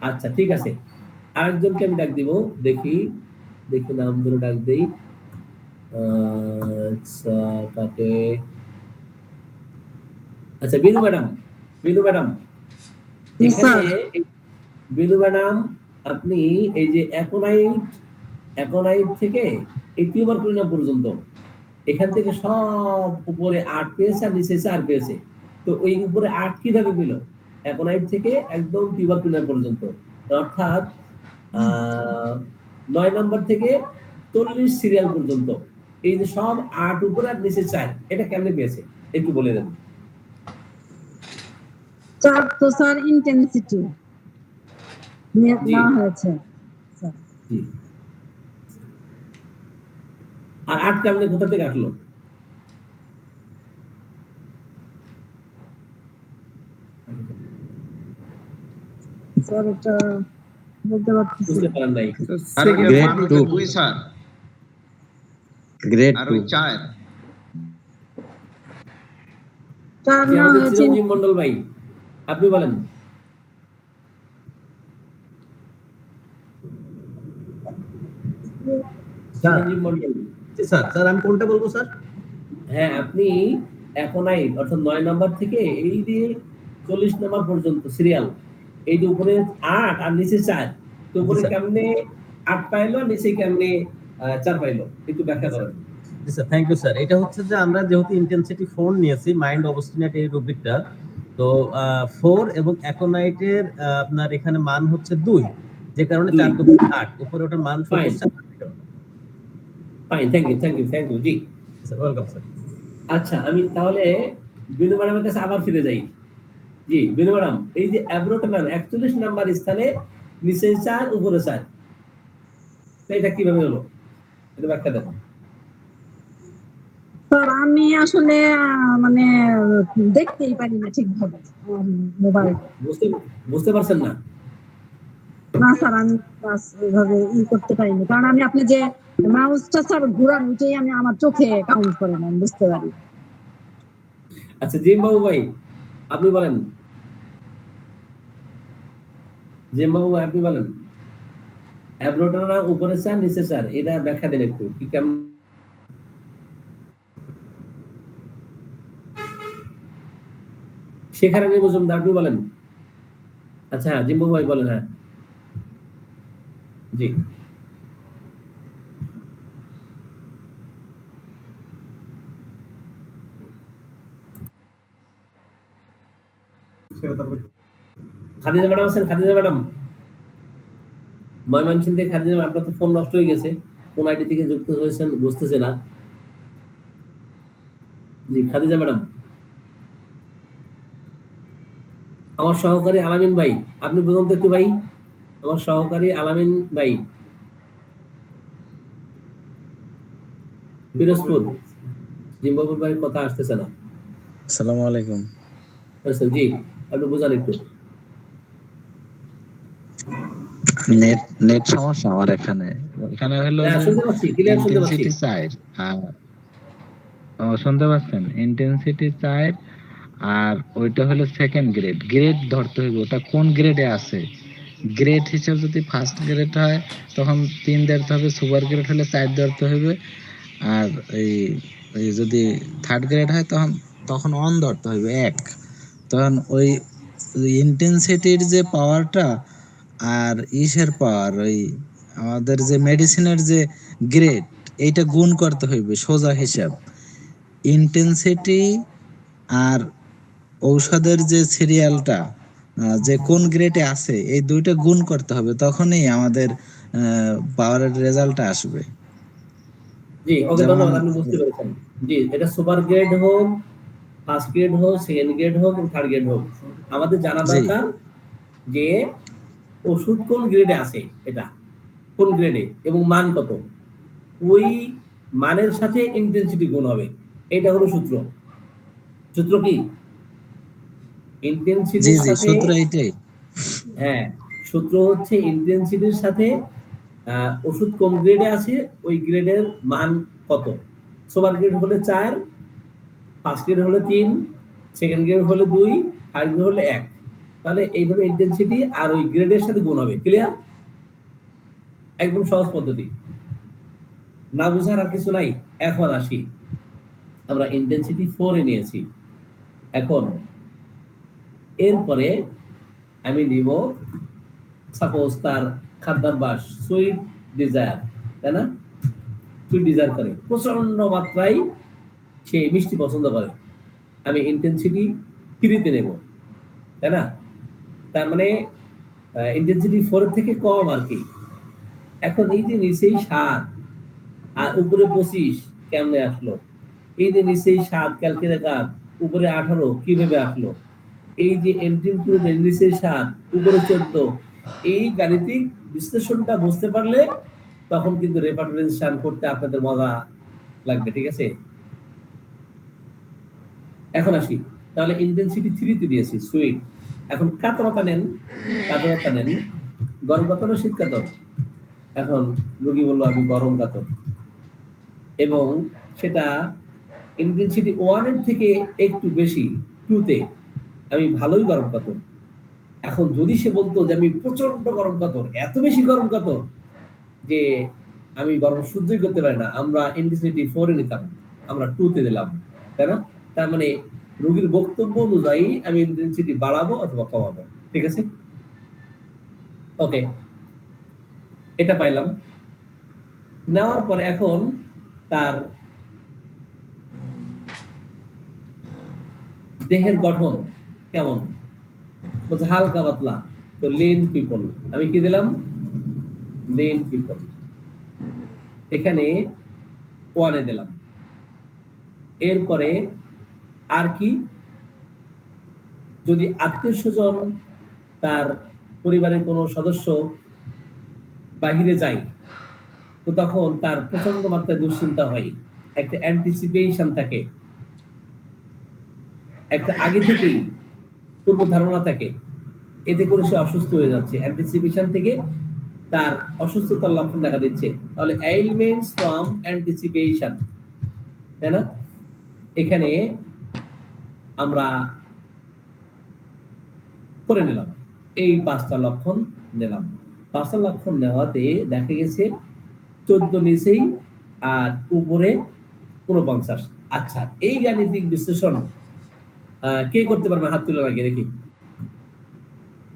আচ্ছা ঠিক আছে, আরেকজনকে আমি ডাক দিব, দেখি দেখি নাম ধরে ডাক দেই, আচ্ছা তাকে, আচ্ছা বিনু ম্যাডাম, বিনু ম্যাডাম, এখানে বিনু ম্যাডাম আপনি এই যে অ্যাকোনাইট থেকে এই টিউবারকুলাম পর্যন্ত, এখান থেকে সব উপরে 8 পেয়েছে আর নিচে 4 পেয়েছে, তো ওই উপরে 8 কিভাবে পেল, অ্যাকোনাইট থেকে একদম টিউবারকুলাম পর্যন্ত, অর্থাৎ 9 নম্বর থেকে 40 সিরিয়াল পর্যন্ত, এই যে সব 8 উপরে আর নিচে 4, এটা কেমনে পেয়েছে একটু বলে দেন। 4 তো স্যার ইন্টেন্সিটি না হয়েছে স্যার। আর 8 কেমনে কোথা থেকে আসলো, স্যার এটা বলতে পারতেছি বুঝতে পারেন নাই? গ্রেড 2 স্যার, গ্রেড আর 2 ওই 4 না হয়েছে। চিরঞ্জীব মন্ডল ভাই আপনি বলেন। চিরঞ্জীব মন্ডল, স্যার আমি কোনটা বলবো স্যার? হ্যাঁ আপনি অ্যাকোনাইট অর্থাৎ 9 নম্বর থেকে এই যে 40 নম্বর পর্যন্ত সিরিয়াল, এই যে উপরে 8 আর নিচে 4, তো উপরে কেমনে 8 পাইলো, নিচে কেমনে 4 পাইলো, একটু ব্যাখ্যা করেন। Sir thank you sir. এটা হচ্ছে যে আমরা যেহেতু ইন্টেন্সিটি 4 নিয়েছি মাইন্ড অবস্টিনেট এই রুব্রিকটা, তো 4 এবং অ্যাকোনাইটের আপনার এখানে মান হচ্ছে 2, যে কারণে 4 × 8 উপরে ওটার মান fine, thank you G sir. Welcome sir. আচ্ছা আমি তাহলে বিনু ম্যাডামের কাছে আবার ফিরে যাই। জি বিনু ম্যাডাম, এই যে অ্যাব্রোটোনাল 41 নাম্বার স্থানে নিচে 4 উপরে 4, এটা কিভাবে হলো? এটা ব্যাখ্যা দেন। স্যার আমি আসলে মানে দেখতেই পারি না ঠিকভাবে মোবাইল। বুঝতে বুঝতে পারছেন না? না স্যার, আমি ক্লাস এভাবে করতে পারিনি, কারণ আমি আপনি যে মাউসটা স্যার ঘুরান ওইটাই আমি আমার চোখে কাউন্ট করে না, আমি বুঝতে পারি। আচ্ছা জিম বাবু ভাই আপনি বলেন, জিম বাবু ভাই আপনি বলেন, অ্যাব্রোটোনাল উপরে 4 নিচে 4, এটা ব্যাখ্যা দেন একটু কি কেমন? সেখানে আমি মজুমদার আপনি বলেন। আচ্ছা হ্যাঁ জিম্বু ভাই বলেন। হ্যাঁ জি খাদিজা ম্যাডাম আছেন? খাদিজা ম্যাডাম, ময়মনসিংহ থেকে খাদিজা ম্যাডাম, আপনার তো ফোন নষ্ট হয়ে গেছে, কোন আইডি থেকে যুক্ত হয়েছেন বুঝতেছে না। জি খাদিজা ম্যাডাম। আমার সহকারী আলামিন ভাই, আপনি বলুন তো একটু ভাই, আমার সহকারী আলামিন ভাই, পিরোজপুর, জিম্বাবুর ভাই কথা আসতেছে না। আসসালামু আলাইকুম। আচ্ছা জি আপনি বুঝান একটু। নেট নেট সমস্যা আমার এখানে। এখানে হলো হ্যাঁ যে শুনতে পাচ্ছি, ক্লিয়ার শুনতে পাচ্ছি। ইন্টেনসিটি 4 শুনতে পাচ্ছেন? ইন্টেনসিটি 4 আর ওইটা হলো সেকেন্ড গ্রেড। গ্রেড ধরতে হবে ওটা কোন গ্রেডে আছে। গ্রেড হিসেবে যদি ফার্স্ট গ্রেড হয় তখন 3 ধরতে হবে, সুপার গ্রেড হলে 4 ধরতে হবে, আর এই এই যদি থার্ড গ্রেড হয় তখন তখন 1 ধরতে হবে 1। তখন ওই ইন্টেনসিটির যে পাওয়ারটা আর ইসের পাওয়ার, ওই আমাদের যে মেডিসিনের যে গ্রেড, এইটা গুণ করতে হইবে সোজা হিসাব। ইন্টেনসিটি আর ঔষধের যে সিরিয়ালটা যে কোন গ্রেডে আছে এই দুইটা গুণ করতে হবে, তখনই আমাদের পাওয়ারের রেজাল্টটা আসবে। জি ওকে যেমন ধন্যবাদ, আপনি বুঝতে পেরেছেন। জি এটা সুপার গ্রেড হোক, ফার্স্ট গ্রেড হোক, সেকেন্ড গ্রেড হোক, থার্ড গ্রেড হোক, আমাদের জানা জি দরকার যে ওষুধ কোন গ্রেডে আছে, এটা কোন গ্রেডে এবং মান কত, ওই মানের সাথে ইন্টেনসিটি গুণ হবে। এটা হলো সূত্র। সূত্র কি? জি ইন্টেনসিটির জি সাথে, সূত্র এইটাই। হ্যাঁ সূত্র হচ্ছে ইন্টেনসিটির সাথে ওষুধ কোন গ্রেডে আছে ওই গ্রেডের মান কত। সুপার গ্রেড হলে 4, ফার্স্ট গ্রেড হলে 3, সেকেন্ড গ্রেড হলে 2, থার্ড গ্রেড হলে 1। তাহলে এইভাবে ইন্টেনসিটি আর ওই গ্রেডের সাথে গুণ হবে। ক্লিয়ার? একদম সহজ পদ্ধতি, না বুঝার আর কিছু নাই। এখন আসি, আমরা ইন্টেনসিটি 4 এ নিয়েছি। এখন এরপরে আমি নিব সাপোজ তার খাদ্যাভ্যাস সুইট ডিজায়ার, তাই না? সুইট ডিজায়ার করে, প্রচন্ড মাত্রায় সে মিষ্টি পছন্দ করে, আমি ইন্টেনসিটি 3 তে নেব, তাই না? তার মানে ইন্টেনসিটি 4 এর থেকে কম আর কি। এখন এই যে নিচেই 7 আর উপরে 25 কেমনে আসলো? এই যে নিচেই 7 ক্যালকুলেটর, উপরে 18 কিভাবে আসলো? এই যে এন্ট্রিন করে নিচেই 7 উপরে 14, এই গাণিতিক বিশ্লেষণটা বুঝতে পারলে তখন কিন্তু রেপার্টুরেশন করতে আপনাদের মজা লাগবে। ঠিক আছে? এখন আসি, তাহলে ইন্টেনসিটি 3 তে দিয়েছি সুইট। এখন কাতরতা নেন, কাতরতা নেন, গরম কাতর না শীত কাতর? এখন রোগী বললো আমি গরম কাতর, এবং সেটা ইন্টেনসিটি 1 এর থেকে একটু বেশি 2 তে, আমি ভালোই গরম কাতর। এখন যদি সে বলতো যে আমি প্রচন্ড গরম কাতর, এত বেশি গরম কাতর যে আমি গরম সহ্যই করতে পারি না, আমরা ইন্টেনসিটি 4 এ নিতাম, আমরা 2 তে দিলাম, তাই না? তার মানে রোগীর বক্তব্য অনুযায়ী আমি ইন্টেনসিটি বাড়াবো অথবা কমাবো। ঠিক আছে? ওকে, এটা পাইলাম। নেওয়ার পরে এখন তার দেহের গঠন কেমন, বলছে হালকা পাতলা, তো লিন পিপল, আমি কি দিলাম? Lean people. এখানে 1 এ দিলাম। এরপরে আর কি যদি আত্মীয় স্বজন তার পরিবারের কোনো সদস্য বাহিরে যায়, তো তখন তার প্রচন্ড মাত্রায় দুশ্চিন্তা হয়, একটা অ্যান্টিসিপেশন থাকে, একটা আগে থেকেই পূর্ব ধারণা থাকে, এতে করে সে অসুস্থ হয়ে যাচ্ছে। অ্যান্টিসিপেশন থেকে তার অসুস্থতার লক্ষণ দেখা দিচ্ছে। তাহলে ailments from anticipation, তাই না? এখানে আমরা করে নিলাম, এই 5টা লক্ষণ নিলাম। 5টা লক্ষণ নেওয়াতে দেখা গেছে 14 নিচেই আর উপরে 49। আচ্ছা, এই গাণিতিক বিশ্লেষণ কে করতে পারবেন? হাত তুলে লাগিয়ে দেখি।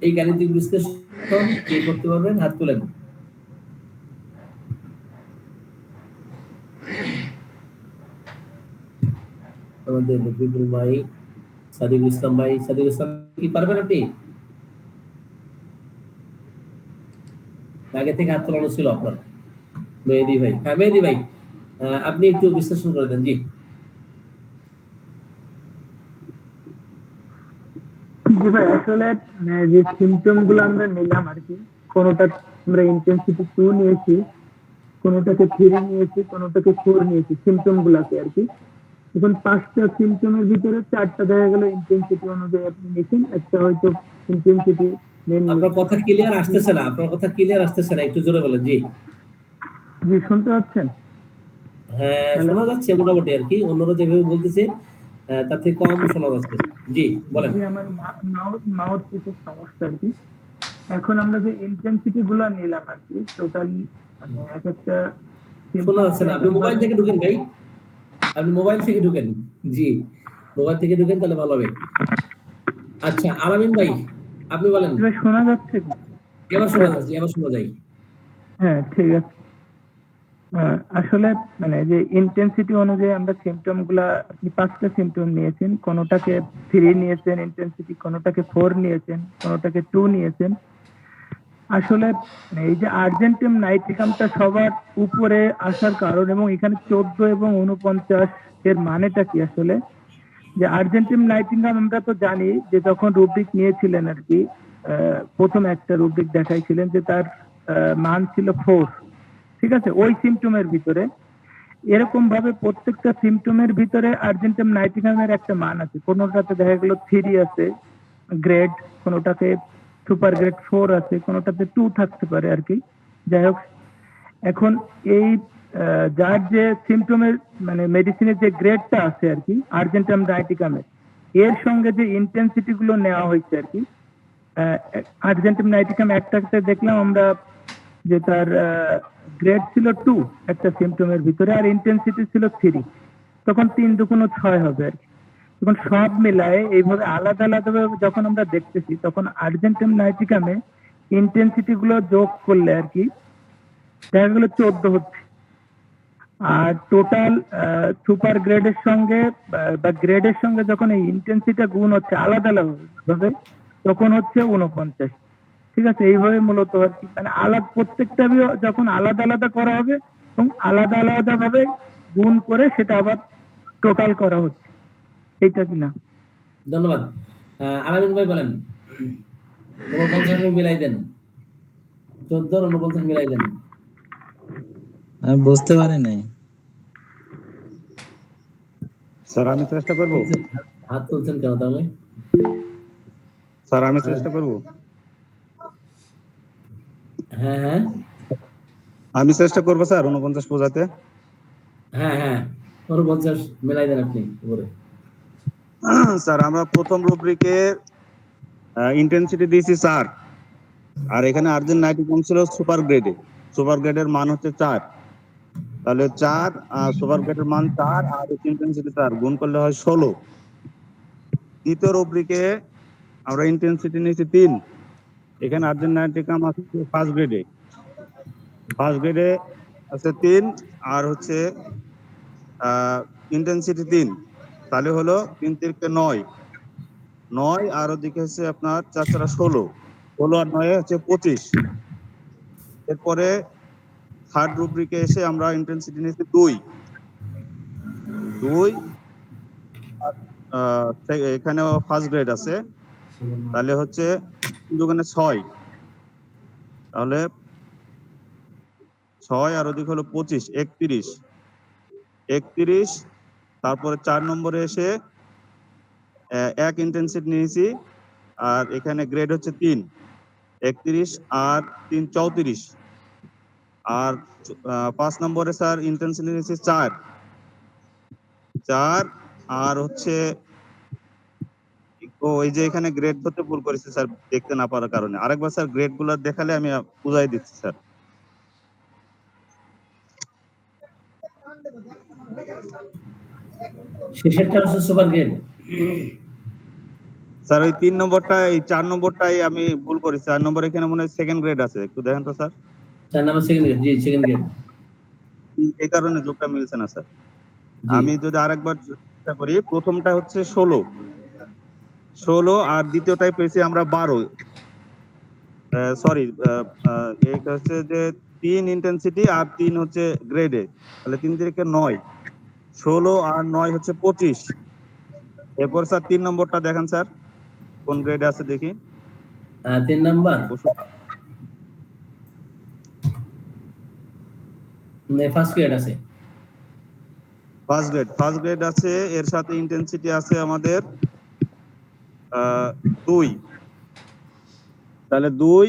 এই গাণিতিক বিশ্লেষণ কে করতে পারবেন? হাত তুলেন। আমাদের রফিকুল ভাই, সাদিকুল ইসলাম ভাই। সাদিকুল ইসলাম কি পারবেন আপনি? আগে থেকে হাত তোলানো ছিল আপনার। মেহেদি ভাই, হ্যাঁ মেহেদি ভাই, আপনি একটু বিশ্লেষণ করে দেন। জি জি ভাই, আসলে যে সিমটম গুলো আমরা নিলাম আর কি, কোনোটা আমরা ইন্টেন্সিটি 2 নিয়েছি, কোনোটাকে 3 নিয়েছি, কোনোটাকে 4 নিয়েছি সিমটম গুলাকে আর কি। এখন 5টা সিমটমের ভিতরে 4টা দেখা গেল ইন্টেন্সিটি অনুযায়ী আপনি নিয়েছেন, একটা হয়তো ইন্টেন্সিটি আপনার কথা ক্লিয়ার আসতেছে না, আপনার কথা ক্লিয়ার আসতেছে না, একটু জোরে বলেন। জি জি, শুনতে পাচ্ছেন? হ্যাঁ শোনা যাচ্ছে মোটামুটি আর কি, অন্যরা যেভাবে বলতেছে তার থেকে কম শোনা যাচ্ছে। জি বলেন। জি, আমার মাউথ পিসের সমস্যা আর কি। এখন আমরা যে ইন্টেন্সিটি গুলো নিলাম আর কি, টোটালি এক একটা শোনা যাচ্ছে না। আপনি মোবাইল থেকে ঢুকেন ভাই, আপনি মোবাইল থেকে ঢুকেন। জি মোবাইল থেকে ঢুকেন, তাহলে ভালো হবে। আচ্ছা আলামিন ভাই, আপনি বলেন। শোনা যাচ্ছে? এবার শোনা যাচ্ছে, এবার শোনা যায়। হ্যাঁ ঠিক আছে। আসলে মানে যে ইন্টেন্সিটি অনুযায়ী আমরা সিমটম গুলা, আপনি 5টা সিমটম নিয়েছেন, কোনোটাকে 3 নিয়েছেন ইন্টেন্সিটি, কোনোটাকে 4 নিয়েছেন, কোনোটাকে 2 নিয়েছেন। আসলে এই যে আর্জেন্টিম নাইট্রিকামটা সবার উপরে আসার কারণ, এবং এখানে 14 এবং 49 এর মানেটা কি আসলে? যে আর্জেন্টিম নাইট্রিকাম আমরা তো জানি যে যখন রুব্রিক নিয়েছিলেন আর কি, প্রথম একটা রুব্রিক দেখাইছিলেন যে তার মান ছিল 4, ঠিক আছে, ওই সিমটমের ভিতরে। এরকম ভাবে প্রত্যেকটা সিমটমের ভিতরে আর্জেন্টিম নাইট্রিকামের একটা মান আছে। কোনোটাতে দেখা গেল 3 আছে গ্রেড, কোনোটাতে সুপার গ্রেড 4 আছে, কোনোটাতে 2 থাকতে পারে আর কি। যাই হোক, এখন এই যার যে সিমটমের মানে মেডিসিনের যে গ্রেডটা আছে আর কি আর্জেন্টিম নাইট্রিকামের, এর সঙ্গে যে ইন্টেন্সিটি গুলো নেওয়া হয়েছে আর কি, আর্জেন্টিম নাইট্রিকাম একটাতে দেখলাম আমরা যে তার গ্রেড ছিল 2 একটা সিমটমের ভিতরে, আর ইন্টেন্সিটি ছিল 3, তখন 3 দুগুণ 6 হবে আর কি। তখন সব মিলায়ে এইভাবে আলাদা আলাদা যখন আমরা দেখতেছি, তখন আর্জেন্টিম নাইট্রিকামে ইন্টেন্সিটি গুলো যোগ করলে আর কি দেখা গেল 14 হচ্ছে। আর টোটাল সুপার গ্রেডের সঙ্গে বা গ্রেডের সঙ্গে যখন এই ইন্টেন্সিটি গুণ হচ্ছে আলাদা আলাদা ভাবে, তখন হচ্ছে 49। ঠিক আছে, এইভাবে মূলত আর কি, মানে আলাদা প্রত্যেকটা যখন আলাদা আলাদা করা হবে এবং আলাদা আলাদা ভাবে গুণ করে সেটা আবার টোটাল করা হচ্ছে, এইটা কিনা? ধন্যবাদ। আলামিন ভাই বলেন। 49 মিলাই দেন, 14 49 মিলাই দেন। আমি বুঝতে পারি নাই স্যার। আমি চেষ্টা করব। হাত তুলছেন কেন তাহলে? স্যার আমি চেষ্টা করব। হ্যাঁ হ্যাঁ আমি চেষ্টা করব স্যার 49 বোঝাতে। হ্যাঁ হ্যাঁ 49 মিলাই দেন আপনি উপরে। স্যার আমরা প্রথম রুব্রিকে ইন্টেন্সিটি দিয়েছি 4, আর এখানে আর্জেন্ট নাইট্রিকাম ছিল সুপার গ্রেডে। সুপার গ্রেডের মান হচ্ছে 4, তাহলে 4 সুপার গ্রেডের মান 4 আর ইন্টেন্সিটি 4 গুণ করলে হয় 16। দ্বিতীয় রুব্রিকে আমরা ইন্টেন্সিটি নিয়েছি 3, এখানে আর্জেন্ট নাইট্রিকাম আছে ফার্স্ট গ্রেডে। ফার্স্ট গ্রেডে আছে 3 আর হচ্ছে ইন্টেন্সিটি 3, তাহলে হলো 3 থেকে 9, 9 আর ওদিকে হচ্ছে আপনার 4 4 16, 16 আর 9 হচ্ছে 25। এরপরে থার্ড রুব্রিকে এসে আমরা ইন্টেন্সিটি নিয়েছি 2, এখানেও ফার্স্ট গ্রেড আছে, তাহলে হচ্ছে 3 দুগুণে 6, তাহলে 6 আর ওদিক হলো 25, 31, তারপরে 4 নম্বরে এসে 1 ইন্টেন্সিটি নিয়েছি, আর এখানে গ্রেড হচ্ছে 3, 31 আর 3 34, আর 5 নম্বরে স্যার ইন্টেন্সিটি নিয়েছি 4, আর হচ্ছে এই যে এখানে গ্রেড ধরতে ভুল করেছি স্যার দেখতে না পারার কারণে। আরেকবার স্যার গ্রেড গুলো দেখালে আমি বুঝাই দিচ্ছি স্যার। শেষেরটা হচ্ছে সুপার গ্রেড। স্যার ওই 3 নম্বরটা, এই 4 নম্বরটাই আমি ভুল করেছি। 4 নম্বর এখানে মনে হয় সেকেন্ড গ্রেড আছে, একটু দেখেন তো স্যার। 4 নাম্বার সেকেন্ড গ্রেড, জি সেকেন্ড গ্রেড। এই কারণে যোগটা মিলছে না স্যার। আমি যদি আরেকবার চেষ্টা করি, প্রথমটা হচ্ছে 16 আর দ্বিতীয়টাই পেয়েছি আমরা 12, সরি এটা হচ্ছে যে 3 ইন্টেন্সিটি আর 3 হচ্ছে গ্রেডে, তাহলে 3 থেকে 9, 16 আর 9 হচ্ছে 25। এরপর স্যার 3 নম্বরটা দেখেন স্যার কোন গ্রেডে আছে দেখি। 3 নাম্বার ফার্স্ট গ্রেড আছে, ফার্স্ট গ্রেড আছে, এর সাথে ইন্টেন্সিটি আছে আমাদের 2, তাহলে 2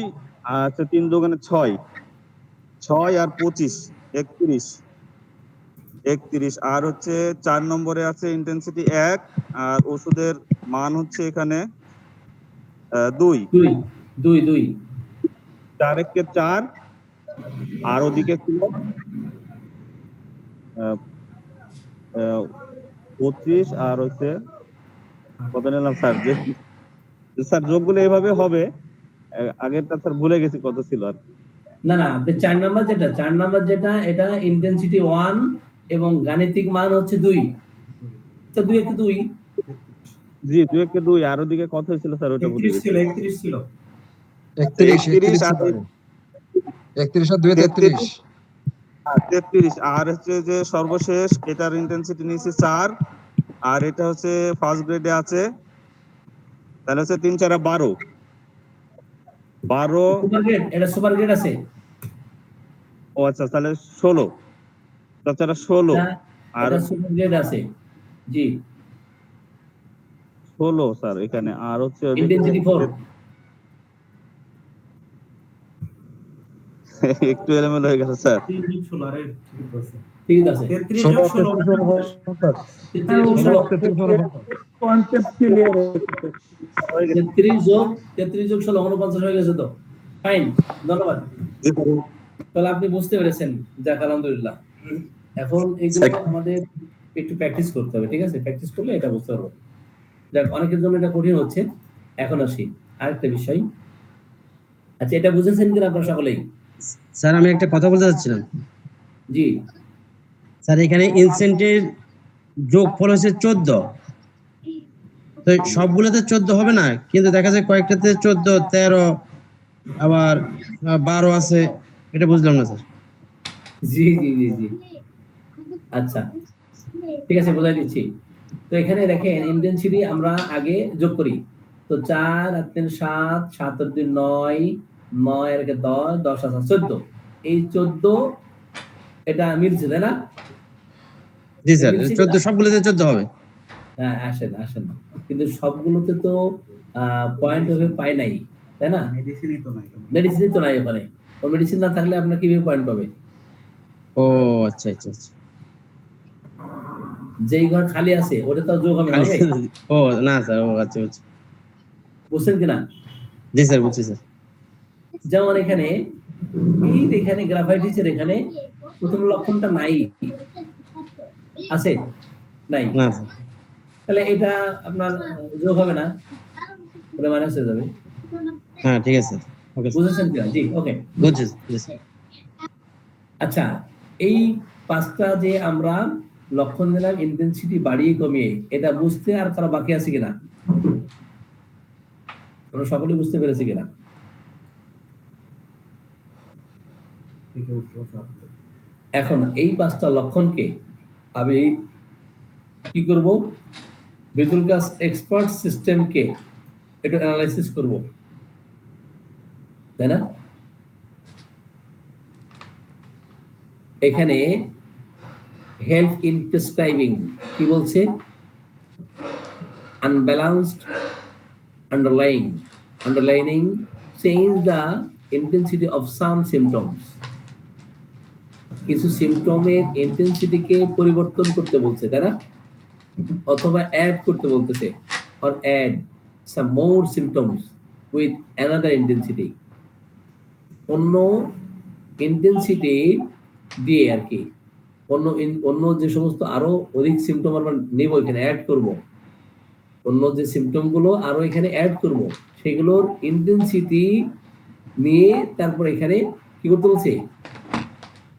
আছে 3 দুগুণে 6 আর 25 31, আর হচ্ছে 4 নম্বরে আছে ইন্টেন্সিটি 1, আর ওষুধের মান হচ্ছে এখানে 2, 4 একে 4, আর ওদিকে ছিল 25, আর হচ্ছে কত নিলাম স্যার, যে স্যার যোগগুলো এইভাবে হবে, আগেরটা স্যার ভুলে গেছি কত ছিল আর। না আপনি 4 নাম্বার যেটা এটা ইন্টেন্সিটি 1 এবং গাণিতিক মান হচ্ছে 2, তো 2 একে 2, জি 2 একে 2, আর ওদিকে কত ছিল স্যার ওটা ভুলে গেছি। 31 ছিল 31 আর 2 33। 33, আর হচ্ছে যে সর্বশেষ এটার ইন্টেন্সিটি নিয়েছি 4, আর এটা হচ্ছে ফার্স্ট গ্রেডে আছে, তাহলে হচ্ছে 3 4 12 সুপার গ্রেড, এটা সুপার গ্রেড আছে। ও আচ্ছা, তাহলে 16, তাছাড়া 16 আর এটা সুপার গ্রেড আছে, জি 16 স্যার এখানে, আর হচ্ছে ইন্টেন্সিটি 4 একটু এলোমেলো হয়ে গেছে স্যার। ঠিক আছে 33 যোগ 16 49 হয়ে গেছে তো, ফাইন, ধন্যবাদ। তাহলে আপনি বুঝতে পেরেছেন, যাক আলহামদুলিল্লাহ। এখন এইগুলো আমাদের একটু প্র্যাকটিস করতে হবে, ঠিক আছে? প্র্যাকটিস করলে এটা বুঝতে পারবো। যাক, অনেকের জন্য এটা কঠিন হচ্ছে। এখন আসি আরেকটা বিষয়। আচ্ছা, এটা বুঝেছেন কিনা আপনারা সকলেই? স্যার আমি একটা কথা বলতে চাচ্ছিলাম। জি স্যার এখানে ইনসেন্টিভ যোগফল হচ্ছে 14, তো সবগুলোতে 14 হবে না, কিন্তু দেখা যায় কয়েকটাতে 14 13 আবার 12 আছে, এটা বুঝলাম না স্যার। জি জি জি জি আচ্ছা, ঠিক আছে, বোঝাই দিচ্ছি। তো এখানে দেখেন ইন্টেন্সিটি আমরা আগে যোগ করি। তো 4 আর 3 7, 7 আর 2 9, 9 আর 10, 10 আর 14, এই 14 এটা মিলছে, তাই না? জি স্যার, 14 সবগুলোতে 14 হবে। হ্যাঁ, আসেন না, কিন্তু সবগুলোতে তো পয়েন্ট হবে পাই নাই, তাই না? মেডিসিনই তো নাই ওখানে। ও মেডিসিন না থাকলে আপনার কিভাবে পয়েন্ট পাবে? ও আচ্ছা আচ্ছা আচ্ছা, যেই ঘর খালি আছে ওটা তো যোগ হবে না। ও না স্যার, ও আচ্ছা আচ্ছা, বুঝছেন কিনা? জি স্যার বুঝছি স্যার। যেমন এখানে এখানে গ্রাফাইটিসের এখানে প্রথম লক্ষণটা নাই, আছে নাই, না স্যার, তাহলে এটা আপনার যোগ হবে না, ওটা মাইনাস হয়ে যাবে। হ্যাঁ ঠিক আছে, ওকে বুঝেছেন কিনা? জি ওকে, বুঝছি জি স্যার। আচ্ছা, এই 5টা যে আমরা লক্ষণ দিলাম ইন্টেন্সিটি বাড়িয়ে কমিয়ে, এটা বুঝতে আর কারো বাকি আছে কিনা? আমরা সকলে বুঝতে পেরেছি কিনা? এখন এই 5টা লক্ষণকে আমি কি করব? ভিজুয়াল ক্লাস এক্সপার্ট সিস্টেমকে একটু অ্যানালাইসিস করব, তাই না? এখানে হেল্প ইন প্রেসক্রাইবিং কি বলছে? Unbalanced underlining change the intensity of some symptoms. কিছু সিম্পটমের ইন্টেন্সিটিকে পরিবর্তন করতে বলছে, তাই না? অথবা অ্যাড করতে বলতেছে, or add some more symptoms with another intensity. অন্য ইন্টেন্সিটি দিয়ে আর কি, অন্য যে সমস্ত আরো অধিক সিম্পটম আমরা নেব, এখানে অ্যাড করব, অন্য যে সিম্পটম গুলো আরো এখানে অ্যাড করব, সেগুলোর ইন্টেন্সিটি নিয়ে তারপর এখানে কি করতে বলছে?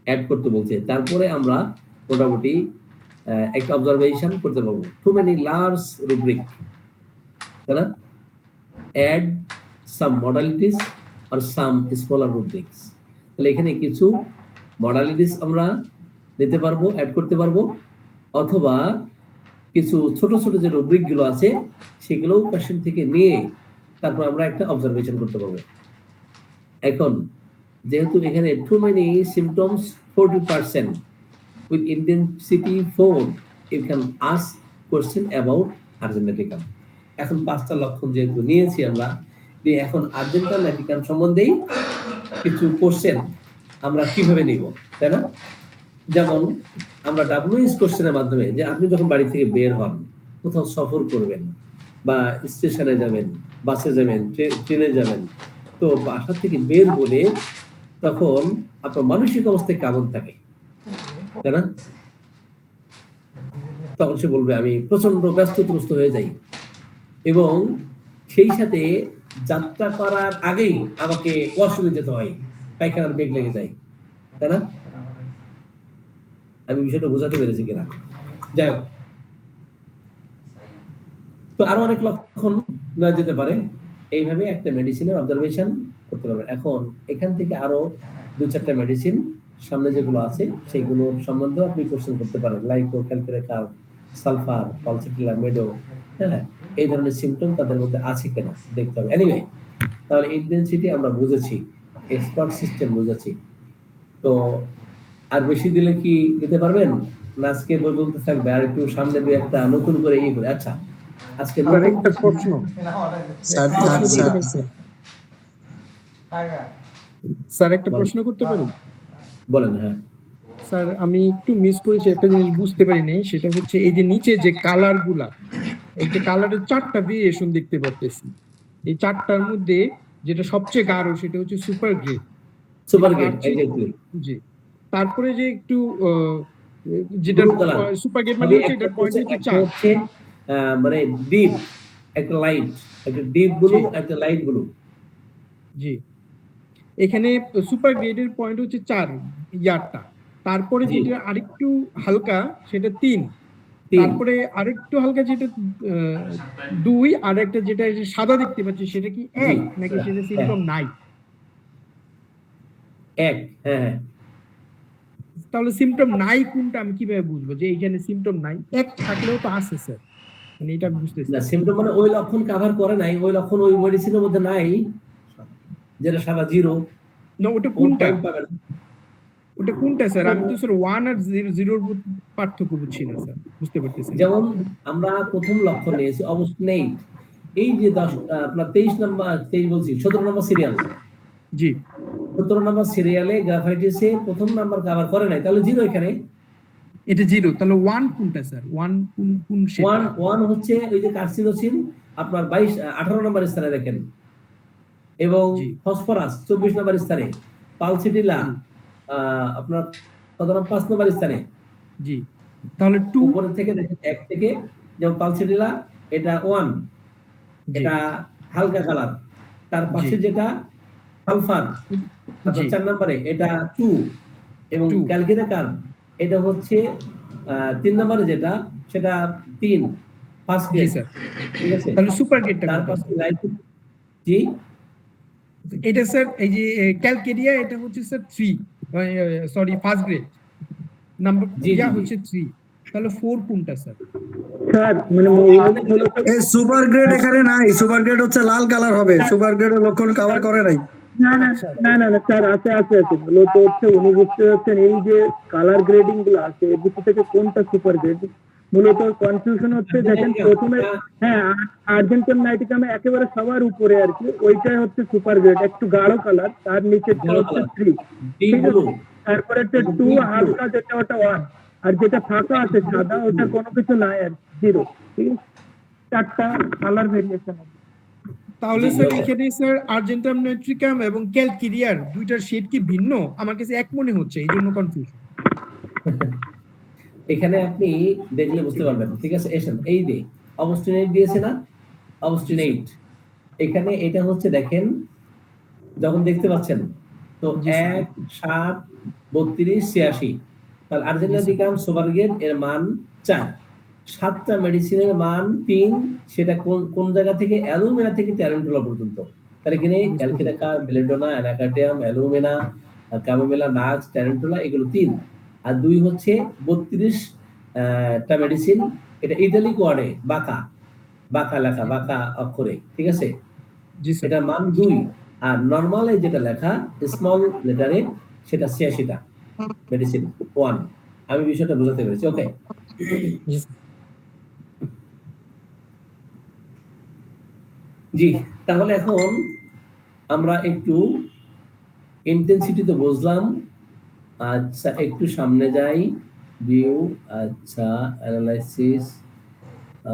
অ্যাড করতে বলছে। তারপরে আমরা মোটামুটি একটা অবজারভেশন করতে পারবো। টু মেনি লার্জ রুব্রিক, তাই না? অ্যাড সাম মডালিটিস আর সাম স্মলার রুব্রিক্স। তাহলে এখানে কিছু মডালিটিস আমরা দিতে পারবো, অ্যাড করতে পারবো, অথবা কিছু ছোট ছোট যে রুব্রিক গুলো আছে সেগুলো কোশ্চেন থেকে নিয়ে তারপর আমরা একটা অবজারভেশন করতে পারবো। এখন যেহেতু এখানে too many symptoms 40% with intensity 4, you can ask question about argenticum. এখন 5টা লক্ষণ যেহেতু নিয়েছি আমরা, এখন আর্জেন্টিকাম সম্বন্ধেই কিছু কোশ্চেন আমরা কিভাবে নিব, তাই না? যেমন আমরা ডাব্লিউএস কোশ্চেনের মাধ্যমে, যে আপনি যখন বাড়ি থেকে বের হন, কোথাও সফর করবেন বা স্টেশনে যাবেন, বাসে যাবেন, ট্রেনে যাবেন, তো বাসা থেকে বের হলে তখন আপনার মানসিক অবস্থায় কেমন থাকে, তাই না? তখন সে বলবে আমি প্রচন্ড ব্যস্তগ্রস্ত হয়ে যাই, এবং সেই সাথে যাত্রা করার আগেই আমাকে ওয়াশরুমে যেতে হয়, পায়খানার বেগ লেগে যায়, তাই না? আমি বিষয়টা বোঝাতে পেরেছি কিনা? যাই হোক, তো আরো অনেক লক্ষণ নেওয়া যেতে পারে। এইভাবে একটা মেডিসিনের অবজারভেশন করতে পারবেন। এখন এখান থেকে আরো 2-4টা মেডিসিন সামনে যেগুলো আছে সেগুলোর সম্বন্ধেও আপনি কোশ্চেন করতে পারেন, লাইকো, ক্যালকুলেকার, সালফার, পালসিটিলা, মেডো, হ্যাঁ, এই ধরনের সিম্পটম তাদের মধ্যে আছে কিনা দেখতে হবে। এনিওয়ে, তাহলে ইন্টেন্সিটি আমরা বুঝেছি, এক্সপার্ট সিস্টেম বুঝেছি। তো আর বেশি দিলে কি দিতে পারবেন না? আজকে পর্যন্ত থাকবে, আর একটু সামনে 2-1টা নতুন করে ইয়ে করে। আচ্ছা, আজকে একটা প্রশ্ন স্যার, একটা প্রশ্ন করতে পারি? বলেন। হ্যাঁ স্যার, আমি একটু মিস করেছি, একটা জিনিস বুঝতে পারিনি, সেটা হচ্ছে এই যে নিচে যে কালার গুলা, এই যে কালারের 4টা ভেরিয়েশন দেখতে পাচ্ছি, এই 4টার মধ্যে যেটা সবচেয়ে গাঢ় সেটা হচ্ছে সুপার গ্রে। জি, তারপরে যে একটু যেটা সুপার গ্রে মানে হচ্ছে এটা পয়েন্ট হচ্ছে 4, মানে ডিপ একটা লাইট, একটা ডিপ ব্লু, একটা লাইট ব্লু। জি, এখানে সুপার গ্রেডের পয়েন্ট হচ্ছে 4 ইয়ারটা, তারপরে যেটা আরেকটু হালকা সেটা 3, তারপরে আরেকটু হালকা যেটা 2, আর একটা যেটা সাদা দেখতে পাচ্ছি সেটা কি 1 নাকি সেটা সিম্পটম নাই? 1, হ্যাঁ। তাহলে সিম্পটম নাই কোনটা আমি কিভাবে বুঝবো যে এইখানে সিম্পটম নাই? 1 থাকলেও তো আছে স্যার, মানে এটা বুঝতেছি না। সিম্পটম মানে ওই লক্ষণ কভার করে নাই, ওই লক্ষণ ওই মেডিসিনের মধ্যে নাই, যেটা সাদা 0। না, ওটা কোনটা? ওটা কোনটা স্যার? আমি তো স্যার 1 আর 0 পার্থক্য বুঝছি না স্যার, বুঝতে পারতেছি। যেমন আমরা প্রথম লক্ষণ নিয়েছি অবস্টিনেট, এই যে আপনার 23 নম্বর 23 বলছি 17 নম্বর সিরিয়াল। জি, 17 নম্বর সিরিয়ালে গ্রাফাইটিসে প্রথম নাম্বার কভার করে নাই, তাহলে 0 এখানে। এটা 0, তাহলে 1 কোনটা স্যার? 1 কোন সেটা? 1 হচ্ছে ওই যে কার্সিনোসিন আপনার 18 নম্বর স্থানে দেখেন, এবং ফসফরাস 24 নম্বর স্থানে, পালসিটিলা আপনার 5 নম্বর স্থানে। জি, তাহলে 2 উপরে থেকে দেখেন 1 থেকে, যেমন পালসিটিলা এটা 1, এটা হালকা কালার, তার পাশে যেটা সালফার 4 নম্বরে এটা 2, এবং ক্যালকুলেকার এটা হচ্ছে 3 নম্বরে যেটা সেটা 3, ফার্স্ট গ্রেড। ঠিক আছে, তাহলে সুপার গ্রেডটা তার পাশে লাইট। জি, এটা স্যার এই যে ক্যালকেরিয়া এটা হচ্ছে sir 3, sorry first grade number, yeah হচ্ছে 3। তাহলে 4 কোনটা স্যার? স্যার মানে মূলত এই সুপার গ্রেড এখানে নাই, সুপার গ্রেড হচ্ছে লাল কালার হবে, সুপার গ্রেডের লক্ষণ কভার করে নাই। না স্যার আছে মূলত হচ্ছে উনি বুঝতে পারছেন এই যে কালার গ্রেডিং গুলো আছে এর ভিতর থেকে কোনটা সুপার গ্রেড মূলত কনফিউশন হচ্ছে। দেখেন প্রথমে হ্যাঁ আর্জেন্টাইন নাইটিকাম একেবারে সবার উপরে আর কি, ওইটাই হচ্ছে সুপার গ্রেড, একটু গাঢ় কালার, তার নিচে হচ্ছে 3, ঠিক আছে, তারপরে হচ্ছে 2 হালকা যেটা ওটা 1, আর যেটা ফাঁকা আছে সাদা ওটা কোনো কিছু নাই আর 0, ঠিক আছে, 4টা কালার ভেরিয়েশন আছে। তাহলে স্যার এখানে স্যার আর্জেন্টাম নাইট্রিকাম এবং ক্যালকিরিয়ার দুইটার শেড কি ভিন্ন? আমার কাছে এক মনে হচ্ছে, এই জন্য কনফিউশন। এখানে আপনি দেখলে বুঝতে পারবেন, ঠিক আছে। এসেন, এই যে অবস্টিনেট দিয়েছে না, অবস্টিনেট, এখানে এটা হচ্ছে দেখেন, যখন দেখতে পাচ্ছেন তো 1, 7, 32, 86, তাহলে আর্জেন্টিনাম সুপার গ্রেড এর মান 4, 7টা মেডিসিনের মান 3, সেটা কোন জায়গা থেকে? অ্যালুমিনা থেকে ট্যারেন্টুলা পর্যন্ত। তার এখানে ক্যালকিটাকা, belladonna, anacardium, alumina, chamomilla, nux, tarentula, এগুলো 3, আর 2 হচ্ছে 32 টা মেডিসিন। এটা ইটালিক ওয়ার্ডে বাঁকা লেখা, বাঁকা অক্ষরে, ঠিক আছে, এটার মান 2। আর নরমালে যেটা লেখা স্মল লেটারে সেটা 86টা মেডিসিন 1। আমি বিষয়টা বোঝাতে পেরেছি, ওকে। জি, তাহলে এখন আমরা একটু ইন্টেন্সিটি তো বুঝলাম। আচ্ছা, একটু সামনে যাই, ভিউ, আচ্ছা, অ্যানালাইসিস,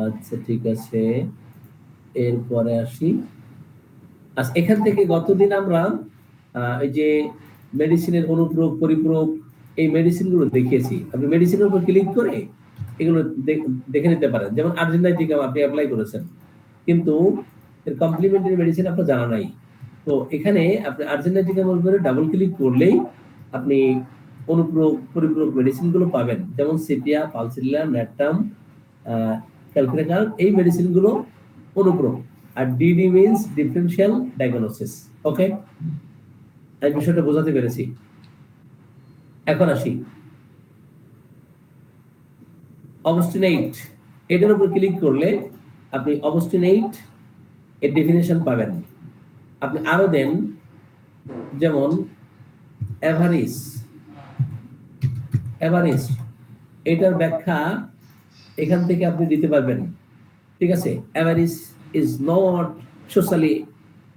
আচ্ছা ঠিক আছে, এরপরে আসি। আচ্ছা, এখান থেকে গতদিন আমরা এই যে মেডিসিনের অনুপ্রয়োগ, পরিপ্রয়োগ, এই মেডিসিনগুলো দেখিয়েছি। আপনি মেডিসিনের উপর ক্লিক করে এগুলো দেখে নিতে পারেন। যেমন আর্জেন্টাইটিকাম আপনি অ্যাপ্লাই করেছেন, কিন্তু এর কমপ্লিমেন্টারি মেডিসিন আপনার জানা নাই। তো এখানে আপনি আর্জেন্টাইটিকামের উপরে ডাবল ক্লিক করলেই আপনি অনুপ্রয়োগ, পরিপ্রয়োগ মেডিসিনগুলো পাবেন। যেমন সিপিয়া, পালসিলিয়া, ন্যাট্রাম, ক্যালকিটাকাল, এই মেডিসিনগুলো অনুপ্রয়োগ। আর ডিডি মিন্স ডিফারেনশিয়াল ডায়াগনোসিস, ওকে। এই বিষয়টা বোঝাতে পেরেছি। এখন আসি অবস্টিনেট, এটার উপর ক্লিক করলে আপনি অবস্টিনেট এর ডেফিনেশন পাবেন। আপনি আরো দেন, যেমন এভারিস, এটার ব্যাখ্যা এখান থেকে আপনি দিতে পারবেন, ঠিক আছে। এভারিস is not socially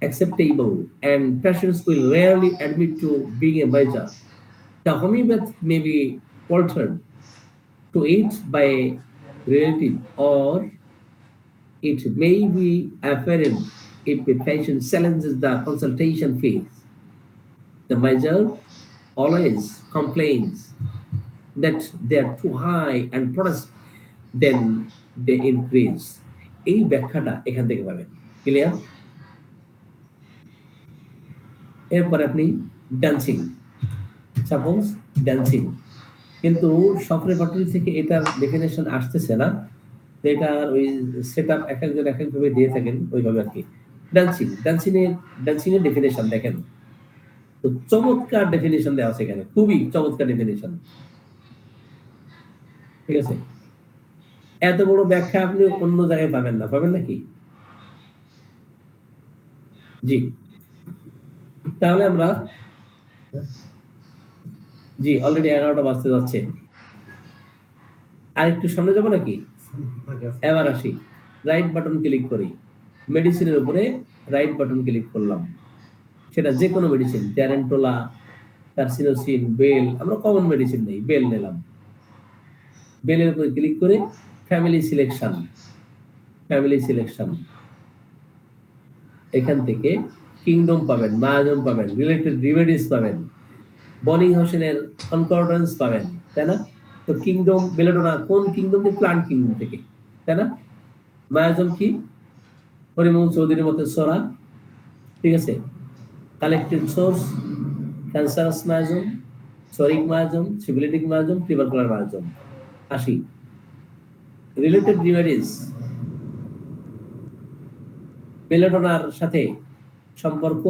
acceptable and patients will rarely admit to being a miser. The homeopath may be altered to it by a relative, or it may be apparent if the patient challenges the consultation fees. The miser always complains that they are too high and protest then they increase. এই ব্যাখ্যাটা এখান থেকে পাবেন, ক্লিয়ার? এরপর আপনি ডান্সিং, সাপোজ ডান্সিং, কিন্তু সফরে পাটরি থেকে এটার ডেফিনেশন আসতেছে না, এটার ওই সেটআপ এক একজন এক একভাবে দিয়ে থাকেন, ওইভাবে আর কি। ডান্সিং এর ডেফিনেশন দেখেন, তো চমৎকার ডেফিনেশন দেওয়া আছে এখানে, খুবই চমৎকার ডেফিনেশন, ঠিক আছে। এত বড় ব্যাখ্যা আপনি অন্য জায়গায় পাবেন না, পাবেন নাকি? জি, তাহলে আমরা অলরেডি 11টা বাজতে যাচ্ছে, আর একটু সামনে যাবো নাকি? এবার আসি, রাইট বাটন ক্লিক করি, মেডিসিনের উপরে রাইট বাটন ক্লিক করলাম, সেটা যে কোনো মেডিসিন, ট্যারেন্টোলা, কার্সিনোসিন, বেল, আমরা কমন মেডিসিন নেই, বেল নিলাম। বেলের উপরে ক্লিক করে ফ্যামিলি সিলেকশন, এখান থেকে কিংডম পাবেন, মায়াজম পাবেন, রিলেটেড রিমেডিস পাবেন, বনিং হোসেনের কনকর্ডেন্স পাবেন, তাই না? তো কিংডম, বেলেডোনা কোন কিংডম থেকে? প্লান্ট কিংডম থেকে, তাই না? মায়াজম কি? হরিমোহন চৌধুরীর মতো সোরা, ঠিক আছে। Collected source, cancerous miasm, psoric miasm, syphilitic miasm, tubercular miasm. আসি রিলেটেড রিমেডিস, বেলেডোনার সাথে সম্পর্ক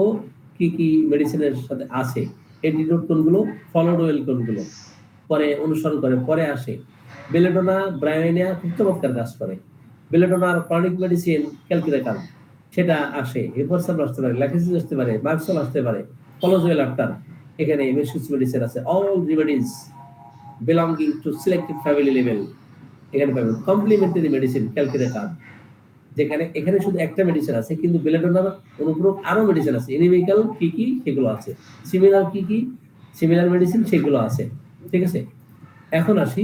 কি কি মেডিসিনের সাথে আছে, এন্টিডোট কোনগুলো, ফলোড ওয়েল কোনগুলো, পরে অনুসরণ করে, পরে আসে বেলেডোনা ব্রায়োনিয়া খুব চমৎকার কাজ করে। বেলেডোনার ক্রনিক মেডিসিন ক্যালকুলেটর সেটা আসে, হেপারসাম আসতে পারে, ল্যাকেসিস আসতে পারে, মার্কসল আসতে পারে, কলোজুয়েল আফটার, এখানে মেডিসিন মেডিসিন আছে। All remedies belonging to selected family level এখানে পাবেন। কমপ্লিমেন্টারি মেডিসিন ক্যালকুলেটর, যেখানে এখানে শুধু একটা মেডিসিন আছে, কিন্তু বেলেডোনার অনুপূরক আরো মেডিসিন আছে। এনিমিক্যাল কি কি সেগুলো আছে, সিমিলার কি কি সিমিলার মেডিসিন সেগুলো আছে। ঠিক আছে, এখন আসি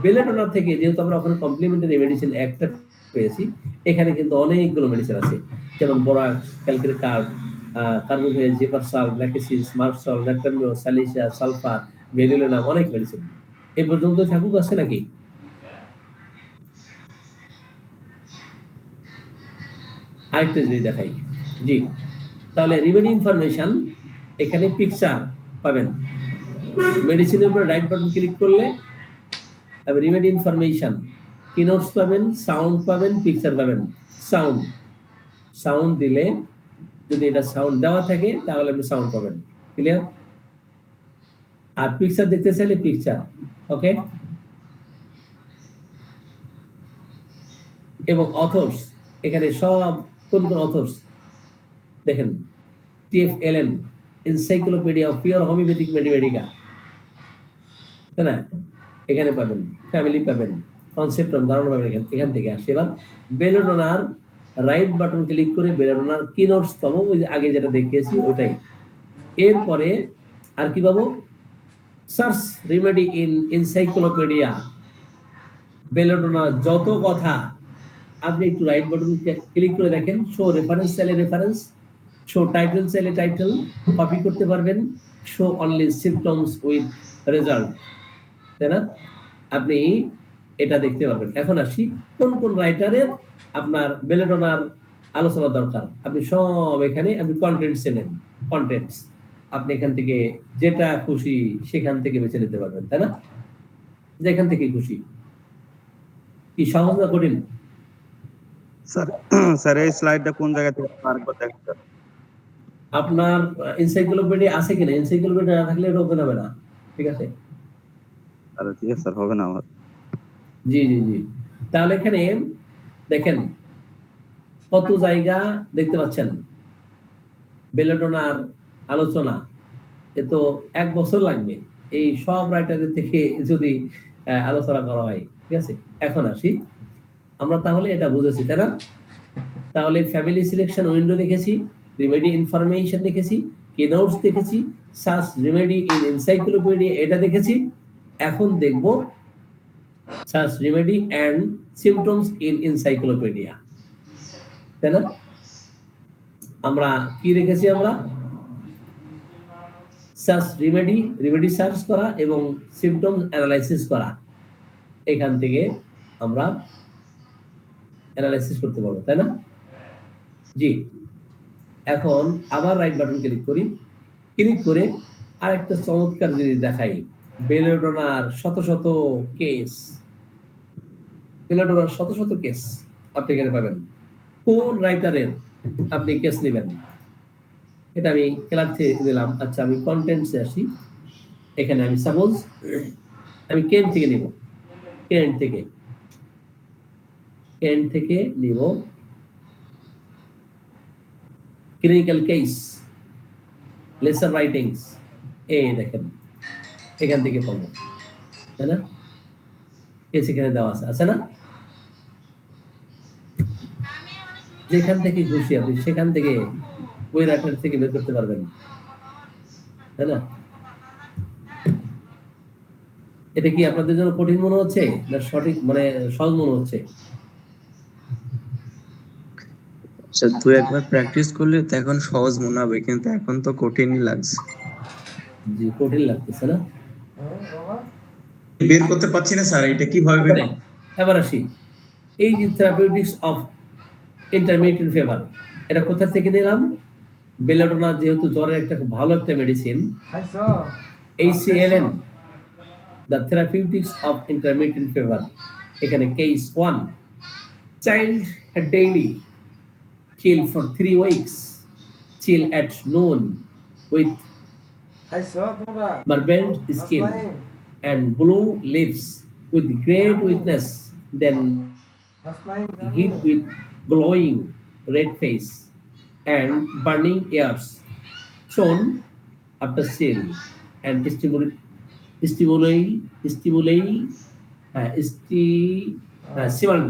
বেলেডোনার থেকে, যেহেতু আমরা ওখানে কমপ্লিমেন্টারি মেডিসিন একটা পেয়েছি, এখানে কিন্তু অনেকগুলো মেডিসিন আছে, যেমন borax, calculator, Carbo veg, জেপারসাল, Lachesis, merc sol, ন্যাট্রামিও, স্যালিসিয়া, sulphur, মেডিলেনাম, অনেক মেডিসিন। এই পর্যন্ত থাকুক আছে নাকি? আরেকটা যদি দেখাই, জি, তাহলে রিমেডি ইনফরমেশন, এখানে পিকচার পাবেন। মেডিসিনের উপরে রাইট বাটন ক্লিক করলে রিমেডি ইনফরমেশন, কিনোটস পাবেন, সাউন্ড পাবেন, পিকচার পাবেন। সাউন্ড দিলে, যদি এটা সাউন্ড দেওয়া থাকে তাহলে আপনি সাউন্ড পাবেন, ক্লিয়ার? আর পিকচার দেখতে চাইলে পিকচার, ওকে। এবং অথর্স, এখানে সব কোন কোন অথর্স দেখেন, TF LN, encyclopedia of pure homoeopathic মেডিমেডিকা, তাই না? এখানে পাবেন, ফ্যামিলি পাবেন, কনসেপ্ট ধারণা পাবেন, এখান থেকে আসে। এবার বেলেডোনার রাইট বাটন ক্লিক করে বেলেডোনার কিনোটস পাবো, ওই যে আগে যেটা দেখিয়েছি ওটাই। এরপরে আর কি পাবো? সার্চ রিমেডি ইন এনসাইক্লোপিডিয়া, বেলেডোনার যত কথা। আপনি একটু রাইট বাটন ক্লিক করে দেখেন, শো রেফারেন্স চাইলে রেফারেন্স, শো টাইটেল চাইলে টাইটেল কপি করতে পারবেন, show only symptoms with result, তাই না? আপনি এটা দেখতে পারবেন। এখন আসি কোন কোন রাইটারের আপনার বেলেডোনার আলোচনা দরকার, আপনি সব এখানে আপনি কন্টেন্টস নেন, কন্টেন্টস আপনি এখান থেকে যেটা খুশি সেখান থেকে বেছে নিতে পারবেন, তাই না? যেখান থেকে খুশি। কি সহজ না কঠিন? স্যার এই স্লাইডটা কোন জায়গা থেকে আরেকবার দেখেন স্যার। আপনার এনসাইক্লোপিডিয়া আছে কিনা? এনসাইক্লোপিডিয়া না থাকলে এটা ওপেন হবে না, ঠিক আছে? আরে ঠিক আছে স্যার, হবে না আমার। জি জি জি, তাহলে এখানে দেখেন কত জায়গা দেখতে পাচ্ছেন বেলেডোনার আলোচনা। এ তো 1 বছর লাগবে এই সব রাইটারের থেকে যদি আলোচনা করা হয়, ঠিক আছে? এখন আসি, আমরা তাহলে এটা বুঝেছি, তাই না? তাহলে ফ্যামিলি সিলেকশন উইন্ডো দেখেছি, রিমেডি ইনফরমেশন দেখেছি, কিনোটস দেখেছি, সার্চ রিমেডি ইন এনসাইক্লোপিডিয়া এটা দেখেছি। এখন দেখব search remedy and symptoms in encyclopaedia, তাই না? আমরা কি রেখেছি? আমরা সার্চ রিমেডি, রিমেডি সার্চ করা এবং সিম্পটমস অ্যানালাইসিস করা, এখান থেকে আমরা অ্যানালাইসিস করতে পারবো, তাই না? জি, এখন আবার রাইট বাটন ক্লিক করি, ক্লিক করে আরেকটা চমৎকার জিনিস দেখাই, বেলেডোনার শত শত কেস, বেলেডোনার শত শত কেস আপনি এখানে পাবেন। কোন রাইটারের আপনি কেস নেবেন এটা আমি ক্লাস থেকে দিলাম। আচ্ছা, আমি কন্টেন্টসে আসি, এখানে আমি সাপোজ আমি কেন থেকে নিব, কেন থেকে নিব ক্লিনিক্যাল কেস, লেসার রাইটিংস, এই দেখেন এখান থেকে পাবো, তাই না? কেস এখানে দেওয়া আছে না? যেখান থেকে খুশি আপনি সেখান থেকে ওই রাইটার থেকে বের করতে পারবেন, তাই না? এটা কি আপনাদের জন্য কঠিন মনে হচ্ছে না সঠিক মানে সহজ মনে হচ্ছে? স্যার 2-1 বার প্র্যাকটিস করলে তো এখন সহজ মনে হবে, কিন্তু এখন তো কঠিনই লাগছে। জি, কঠিন লাগতেছে না? বের করতে পারছি না স্যার, এটা কিভাবে বের? এবার আসি, এই যে থেরাপিউটিক্স অফ ইন্টারমিডিয়েট ফেভার, এটা কোথা থেকে নিলাম? বেলেডোনা যেহেতু জ্বরের একটা খুব ভালো একটা medicine, ACLN, the therapeutics of intermittent fever, এখানে case 1, child had daily chill for 3 weeks, chill at noon with burned skin and blue lips with great witness, then hit with glowing red face and burning ears, shown after sin, and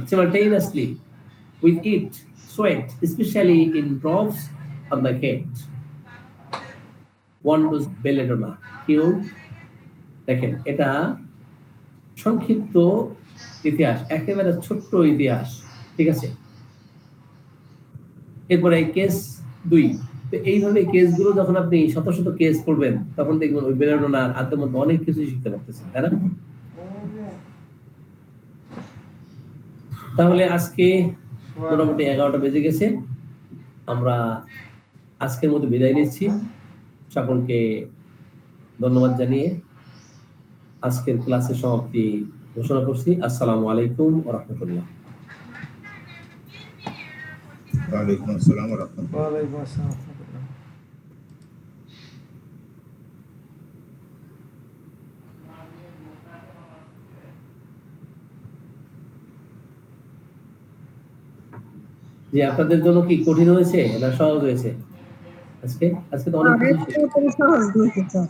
simultaneously with it sweat, especially in drops on the head. One was belladonna, killed. দেখেন এটা সংক্ষিপ্ত ইতিহাস, একেবারে ছোট্ট ইতিহাস, ঠিক আছে। এরপরে কেস 2। তো এইভাবে কেসগুলো যখন আপনি শত শত কেস করবেন তখন দেখবেন ওই বেলাডোনার আত্মের মধ্যে অনেক কিছু শিখতে পারতেছেন, তাই না? তাহলে আজকে মোটামুটি 11টা বেজে গেছে, আমরা আজকের মতো বিদায় নিচ্ছি। সকলকে ধন্যবাদ জানিয়ে আজকের ক্লাসের সমাপ্তি ঘোষণা করছি। আসসালামু আলাইকুম ওয়া রাহমাতুল্লাহ। ওয়ালাইকুম আসসালাম ওয়া রাহমাতুল্লাহ। ওয়ালাইকুম আসসালাম। জি, আপনাদের জন্য কি কঠিন হয়েছে না সহজ হয়েছে? আজকে তো অনেক সহজ হয়েছে স্যার।